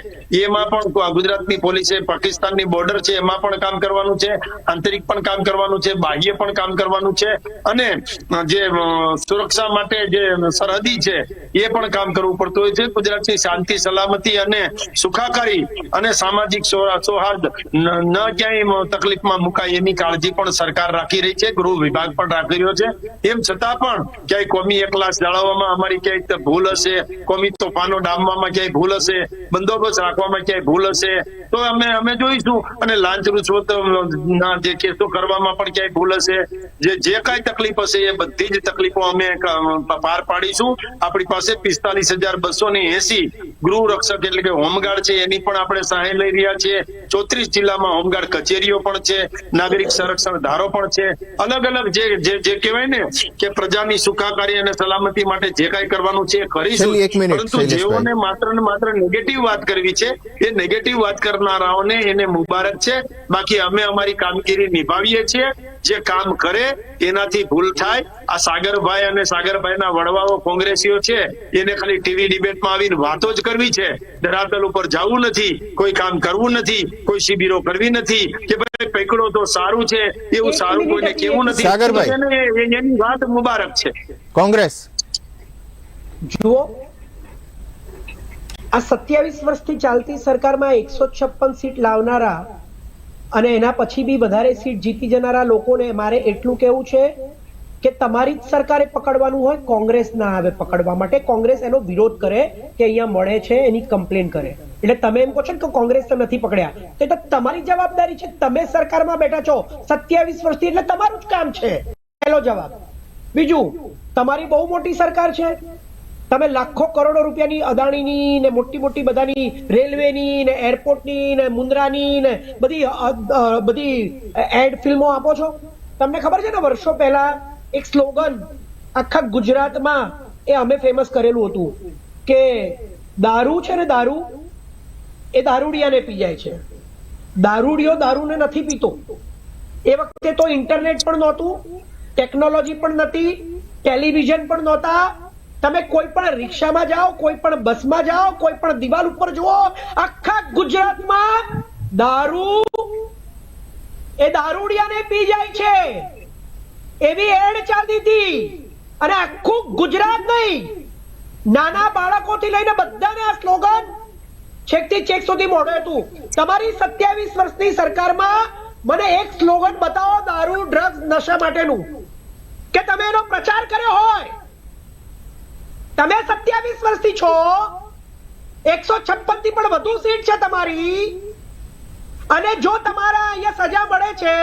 એમાં પણ ગુજરાતની પોલીસે પાકિસ્તાનની બોર્ડર છે એમાં પણ કામ કરવાનું છે, આંતરિક પણ કામ કરવાનું છે, બાહ્ય પણ કામ કરવાનું છે અને જે સુરક્ષા માટે જે સરહદી છે એ પણ કામ કરવું પડતું હોય છે. ગુજરાતની શાંતિ સલામતી અને સુખાકારી અને સામાજિક સૌહાર્દ ન ક્યાંય તકલીફમાં મુકાય એની કાળજી પણ સરકાર રાખી રહી છે, ગૃહ વિભાગ પણ રાખી રહ્યો છે. એમ છતાં પણ ક્યાંય કોમી એકલાસ જાળવવામાં અમારી ક્યાંય ભૂલ હશે, કોમી તોફાનો ડામવામાં ક્યાંય ભૂલ હશે, બંદોબસ્ત રાખવામાં ક્યાંય ભૂલ હશે તો અમે જોઈશું. અને લાંચ રૂશ્વત ના જે કેસો કરવામાં પણ ક્યાંય ભૂલ હશે, જે કાંઈ તકલીફ હશે એ બધી જ તકલીફો અમે પાર પાડીશું. આપણી પાસે 45,280 ગૃહ રક્ષક એટલે કે હોમગાર્ડ છે એની પણ આપણે સહાય લઈ રહ્યા છીએ. 34 જિલ્લામાં હોમગાર્ડ કચેરીઓ પણ છે, નાગરિક સંરક્ષણ ધારો પણ છે. અલગ અલગ જે કહેવાય ને કે પ્રજાની સુખાકારી અને સલામતી માટે જે કાંઈ કરવાનું છે એ કરીશું. પરંતુ જેઓને માત્ર ને માત્ર નેગેટિવ વાત કરવી છે એ નેગેટિવ વાત કરનારાઓને એને મુબારક છે. બાકી અમે અમારી કામગીરી નિભાવીએ છીએ. જે કામ કરે એનાથી ભૂલ થાય. આ સાગરભાઈ અને સાગરભાઈના વડવાઓ કોંગ્રેસીઓ છે એને ખાલી ટીવી ડિબેટમાં આવીને વાતો જ કરવી છે, ધરાતલ ઉપર જવું નથી, કોઈ કામ કરવું નથી, કોઈ શિબિરો કરવી નથી કે ભાઈ પકડો તો સારું છે એવું સારું કોઈને કેવું નથી. સાગરભાઈ એની વાત મુબારક છે. કોંગ્રેસ જુઓ, આ 27 વર્ષથી ચાલતી સરકારમાં 156 સીટ લાવનારા અને એના પછી બી વધારે સીટ જીતી જનારા લોકોને મારે એટલું કેવું છે કે તમારી જ સરકારે પકડવાનું હોય, કોંગ્રેસ ના આવે પકડવા માટે. કોંગ્રેસ એનો વિરોધ કરે કે અહીંયા મળે છે એની કમ્પ્લેન કરે. એટલે તમે એમ કહો છો કે કોંગ્રેસ નથી પકડ્યા, તો તમારી જવાબદારી છે. તમે સરકારમાં બેઠા છો 27 વર્ષથી એટલે તમારું જ કામ છે. પહેલો જવાબ. બીજું, તમારી બહુ મોટી સરકાર છે, તમે લાખો કરોડો રૂપિયાની અદાણીની ને મોટી મોટી બધાની રેલવેની ને એરપોર્ટની ને મુન્દ્રાની ને બધી એડ ફિલ્મો આપો છો. તમને ખબર છે ને વર્ષો પહેલા એક સ્લોગન આખા ગુજરાતમાં એ અમે ફેમસ કરેલું હતું કે દારૂ છે ને દારૂ એ દારૂડિયાને પી જાય છે, દારૂડિયો દારૂને નથી પીતો. એ વખતે તો ઇન્ટરનેટ પણ નહોતું, ટેકનોલોજી પણ નથી, ટેલિવિઝન પણ નહોતા. તમે કોઈ પણ રિક્ષામાં જાઓ, કોઈ પણ બસમાં જાઓ, કોઈ પણ દિવાલ ઉપર જુઓ, આખા ગુજરાતમાં દારૂ એ દારૂડિયાને પી જાય છે એવી એડ ચાલતી હતી. અને આખું ગુજરાત નહીં, નાના બાળકોથી લઈને બધાને આ સ્લોગન છેકથી છેક સુધી મોડે હતું. તમારી 27 વર્ષની સરકારમાં મને એક સ્લોગન બતાવો દારૂ ડ્રગ્સ નશા માટેનું કે તમે એનો પ્રચાર કર્યો હોય. તમે 27 વર્ષથી છો, 156 થી પણ વધુ સીટ છે તમારી, અને જો તમારા અહીંયા સજા મળે છે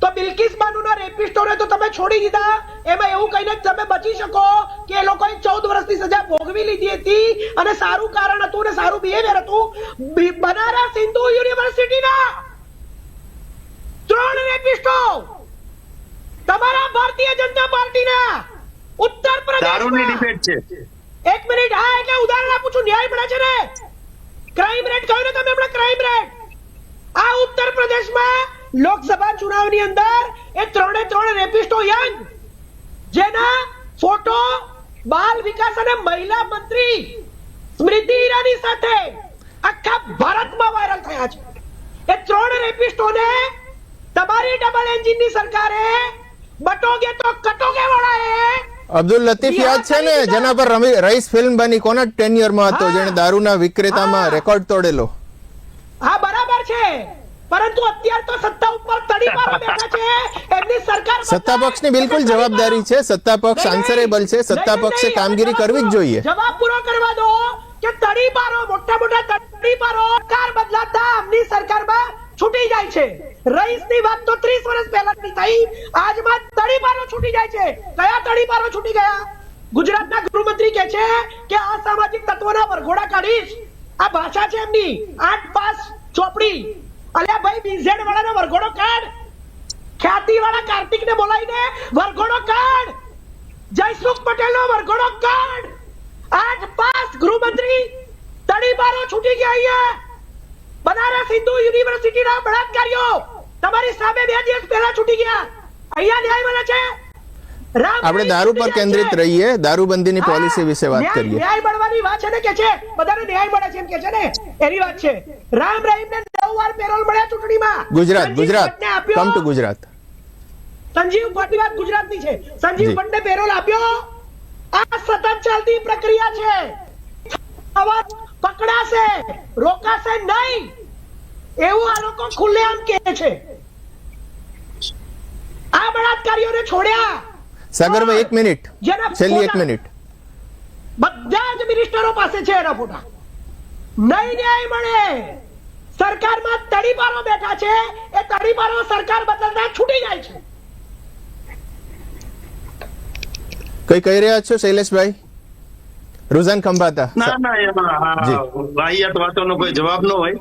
તો બિલ્કિસ બાનુના રેપિસ્ટોને તો તમે છોડી દીધા, એમાં એવું કહીને તમે બચી શકો કે એ લોકોએ 14 વર્ષની સજા ભોગવી લીધી હતી અને સારું કારણ હતું ને સારું બિહેવિયર હતું. બનારસ હિન્દુ યુનિવર્સિટીના 3 રેપિસ્ટો તમારા ભારતીય જનતા પાર્ટીના ઉત્તર દારૂની પ્રદેશમાં ડિબેટ છે. એક મિનિટ, હા, એટલે ઉદાહરણ આપું છું, ન્યાય મળે છે ને. ક્રાઇમ રેટ કહ્યું ને તમે હમણાં, ક્રાઇમ રેટ. આ ઉત્તર પ્રદેશમાં લોકસભા ચુનાવની અંદર એ 3 રેપિસ્ટો યંગ, જેના ફોટો બાલ વિકાસ અને મહિલા મંત્રી સ્મૃતિ ઈરાની સાથે આખા ભારતમાં વાયરલ થયા છે. એ 3 રેપિસ્ટોને તમારી ડબલ એન્જિનની સરકારે બટોગે તો કટોગે વળાએ. અબ્દુલ લતીફ યાદ છે ને, જેના પર રઈસ ફિલ્મ બની, કોના ટેન્યુરમાં હતો, જેણે દારૂના વિક્રેતામાં રેકોર્ડ તોડેલો? હા, બરાબર છે, પરંતુ અત્યારે તો સત્તા ઉપર તડીપારો બેઠા છે. એમની સરકાર સત્તા પક્ષની બિલકુલ જવાબદારી છે, સત્તા પક્ષ આન્સરેબલ છે, સત્તા પક્ષે કામગીરી કરવી જ જોઈએ. જવાબ પૂરો કરવા દો કે તડીપારો, મોટા મોટા તડીપારો સરકાર બદલાતા આમની સરકારમાં છૂટી જાય છે. રઈસની વાત તો 30 વર્ષ પહેલાની થઈ, આજમાં તડીપારો છૂટી જાય છે. કયા તડીપારો છૂટી ગયા? ગુજરાતના ગૃહમંત્રી કહે છે કે અસામાજિક તત્વોના વરઘોડા કાઢીશ. આ ભાષા છે એમની, 8 પાસ ચોપડી. અલ્યા ભાઈ, બીઝેડ વાળાનો વરઘોડો કાઢ, ખ્યાતિ વાળા કાર્તિકને બોલાવીને વરઘોડો કાઢ, જયસુખ પટેલનો વરઘોડો કાઢ. 8 પાસ ગૃહમંત્રી, તડીપારો છૂટી ગયા. અહીંયા બનારસ હિન્દુ યુનિવર્સિટીના બળાત્કારીઓ તમારી સામે 2 દિવસ પહેલા છૂટી ગયા. અહીંયા ન્યાય મળે છે. આપણે દારૂ પર કેન્દ્રિત રહીએ, દારૂબંધીની પોલિસી વિશે વાત કરીએ. ન્યાય મળવાની વાત છે ને, કે છે બધાને ન્યાય મળે છે એમ કે છે ને, એની વાત છે. રામ રહીમને 9 વાર પેરોલ મળ્યા ચૂંટણીમાં. Gujarat come to Gujarat. સંજીવ ભટ્ટની વાત ગુજરાતની છે. સંજીવ ભટ્ટને પેરોલ આપ્યો. આ સતત ચાલતી પ્રક્રિયા છે. પકડાશે, રોકાશે નહીં, એવું આ લોકો ખુલ્લેઆમ કહે છે. આ બળાત્કારીઓને છોડ્યા. સાગરભાઈ, 1 મિનિટ, છેલ્લી 1 મિનિટ. બધા જ મિનિસ્ટરો પાસે છે એના ફોટા. નહીં ન્યાય મળે. સરકારમાં તડીપારો બેઠા છે. એ તડીપારો સરકાર બદલતા છૂટી જાય છે. કઈ કહી રહ્યા છો શૈલેષભાઈ? રુઝાન ખંભાતા. ના, એમાં વાહિયાત વાતોનો કોઈ જવાબ ન હોય.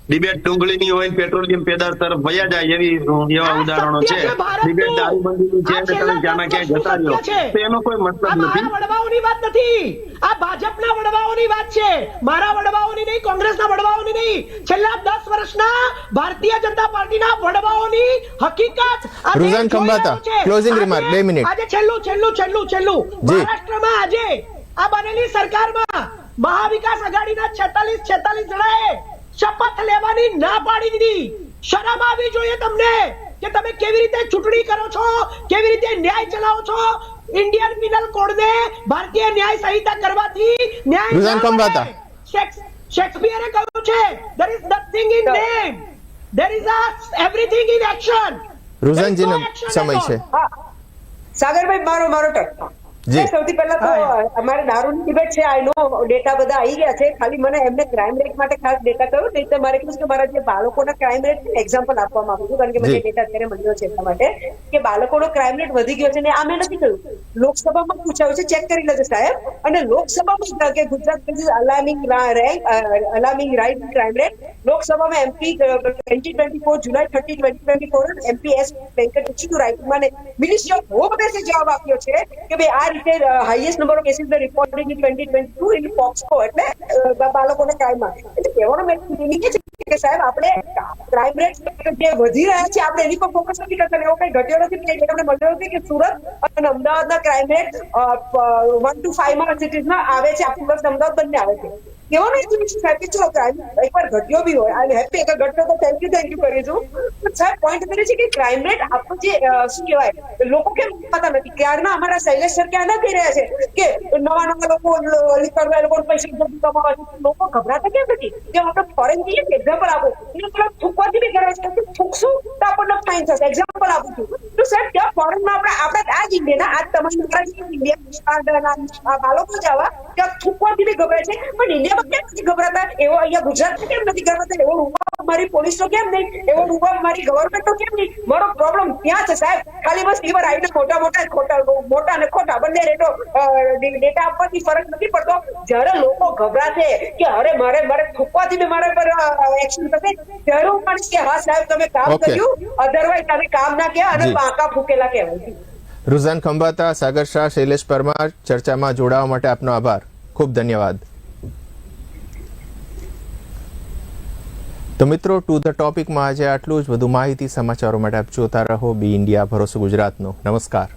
ડિબેટ ડુંગળીની હોય, પેટ્રોલિયમ પેદાશ તરફ વયા જાય એવા ઉદાહરણો છે. ડિબેટ દારૂબંધીની છે, તમે ક્યાંના ક્યાંય જતા રહ્યો, તો એનો કોઈ મતલબ નથી. વડવાઓની વાત નથી, આ ભાજપના વડવાઓની વાત છે. મારા વડવાઓની નહીં, કોંગ્રેસના વડવાઓની નહીં. છેલ્લા 10 વર્ષના ભારતીય જનતા પાર્ટીના વડવાઓની હકીકત. Ruzan Khambhata, closing remark, 2 minute. આજે છેલ્લું મહારાષ્ટ્રમાં આજે આ બનેલી સરકારમાં મહાવિકાસ આઘાડીના 46 જણાએ શપથ લેવાની ના પાડી દીધી. શરમ આવી જોઈએ તમને કે તમે કેવી રીતે ચૂંટણી કરો છો, કેવી રીતે ન્યાય ચલાવો છો. ઇન્ડિયન પિનલ કોડને ભારતીય ન્યાય સંહિતા કરવાથી ન્યાય રુઝાન ખંભાતા. શેક્સપિયરે કહ્યું છે, there is nothing in name, there is everything in action. રુઝાનજીનો સમય છે. સાગરભાઈ, મારો ટક. સૌથી પહેલા તો અમારે દારૂની ડિબેટ છે, આઈ નો ડેટા બધા આવી ગયા છે. ખાલી મને એમને ક્રાઇમ રેટ માટે ખાસ ડેટા કહ્યું, નહીં તો મારે કહ્યું કે મારા જે બાળકોના ક્રાઇમ રેટ એક્ઝામ્પલ આપવા માંગુ છું, કારણ કે મને ડેટા અત્યારે મળ્યો છે એટલા માટે કે બાળકોનો ક્રાઇમ રેટ વધી ગયો છે. ને આ મેં નથી કહ્યું, લોકસભામાં પૂછાયું છે, ચેક કરી લેજો સાહેબ. અને લોકસભામાં કે Gujarat alarming rise crime rate. લોકસભામાં એમપી 2024 જુલાઈ 30 2024 એમપીએસ વેંકટ રિચિતુ રાઇટિંગમાં મિનિસ્ટ્રી ઓફ હોમ અફેર્સે જવાબ આપ્યો છે કે ભાઈ આ રીતે highest number of cases reported in 2022 in POCSO, એટલે બાળકોના ક્રાઇમમાં. એટલે કહેવાનો મિનિંગ છે કે સાહેબ આપણે ક્રાઇમ રેટ જે વધી રહ્યા છે આપણે એની પર ફોકસ નથી કરતા. એવો કઈ ઘટ્યો નથી. તમને મળ્યો નથી કે સુરત અને અમદાવાદના ક્રાઇમ રેટ 1 to 5 માં સિટીઝમાં આવે છે, આખું વર્ષ અમદાવાદ બંને આવે છે. કેવો નહીં સાહેબ કે ચલો ક્રાઇમ એકવાર ઘટ્યો બી હોય, આઈ એમ હેપી. અગર ઘટ્યો તો થેન્ક યુ કરીશું. સાહેબ પોઈન્ટ કરે છે કે ક્રાઇમ રેટ આપણું જે શું કહેવાય, લોકો કેમ પતા નથી. ક્યારના અમારા શૈલેષ સર ક્યાં ના કહી રહ્યા છે કે નવા લોકો કરવા, લોકો પૈસા કમાવા છે, લોકો ગભરાતા કેમ નથી? કે આપણે ફોરેન જઈએ એક્ઝામ્પલ આપો, થૂકવાથી બી કરે છે, થૂકશું તો આપણને ફાઇન થશે. એક્ઝામ્પલ આપું છું તો સાહેબ ત્યાં ફોરેનમાં આપણે આ જ ઇન્ડિયાના આ તમારી ઇન્ડિયા બાળકો જ આવા ત્યાં થૂકવાથી બી ગભરાય છે, પણ ઇન્ડિયામાં કેમ નથી ગભરાતા? એવો અહીંયા ગુજરાતમાં કેમ નથી ગભરાતા? એવો મારી પોલીસ નો કેમ નહીં, એવો ઉભા મારી ગવર્મેન્ટ નો કેમ નહીં? મારો પ્રોબ્લેમ ત્યાં છે સાહેબ. ખાલી બસ ઈવર આઈને મોટા ને ખોટા બંને ડેટા આપવાથી ફરક નથી પડતો. જયારે લોકો ગભરાશે કે અરે મારે થૂકવાથી બી મારા પર એક્શન થશે, ત્યારે હું માનીશ કે હા સાહેબ તમે કામ કર્યું, અધરવાઇઝ તમે કામ ના કર્યા અને પાંકા ફૂકેલા કહેવાય. રુઝાન ખંભાતા, સાગર શાહ, શૈલેષ પરમાર, ચર્ચામાં જોડાવા માટે આપનો આભાર. ખૂબ ધન્યવાદ. તો મિત્રો, ટુ ધ ટોપિકમાં આજે આટલું જ. વધુ માહિતી સમાચારો માટે આપ જોતા રહો બી ઇન્ડિયા, ભરોસો ગુજરાતનો. નમસ્કાર.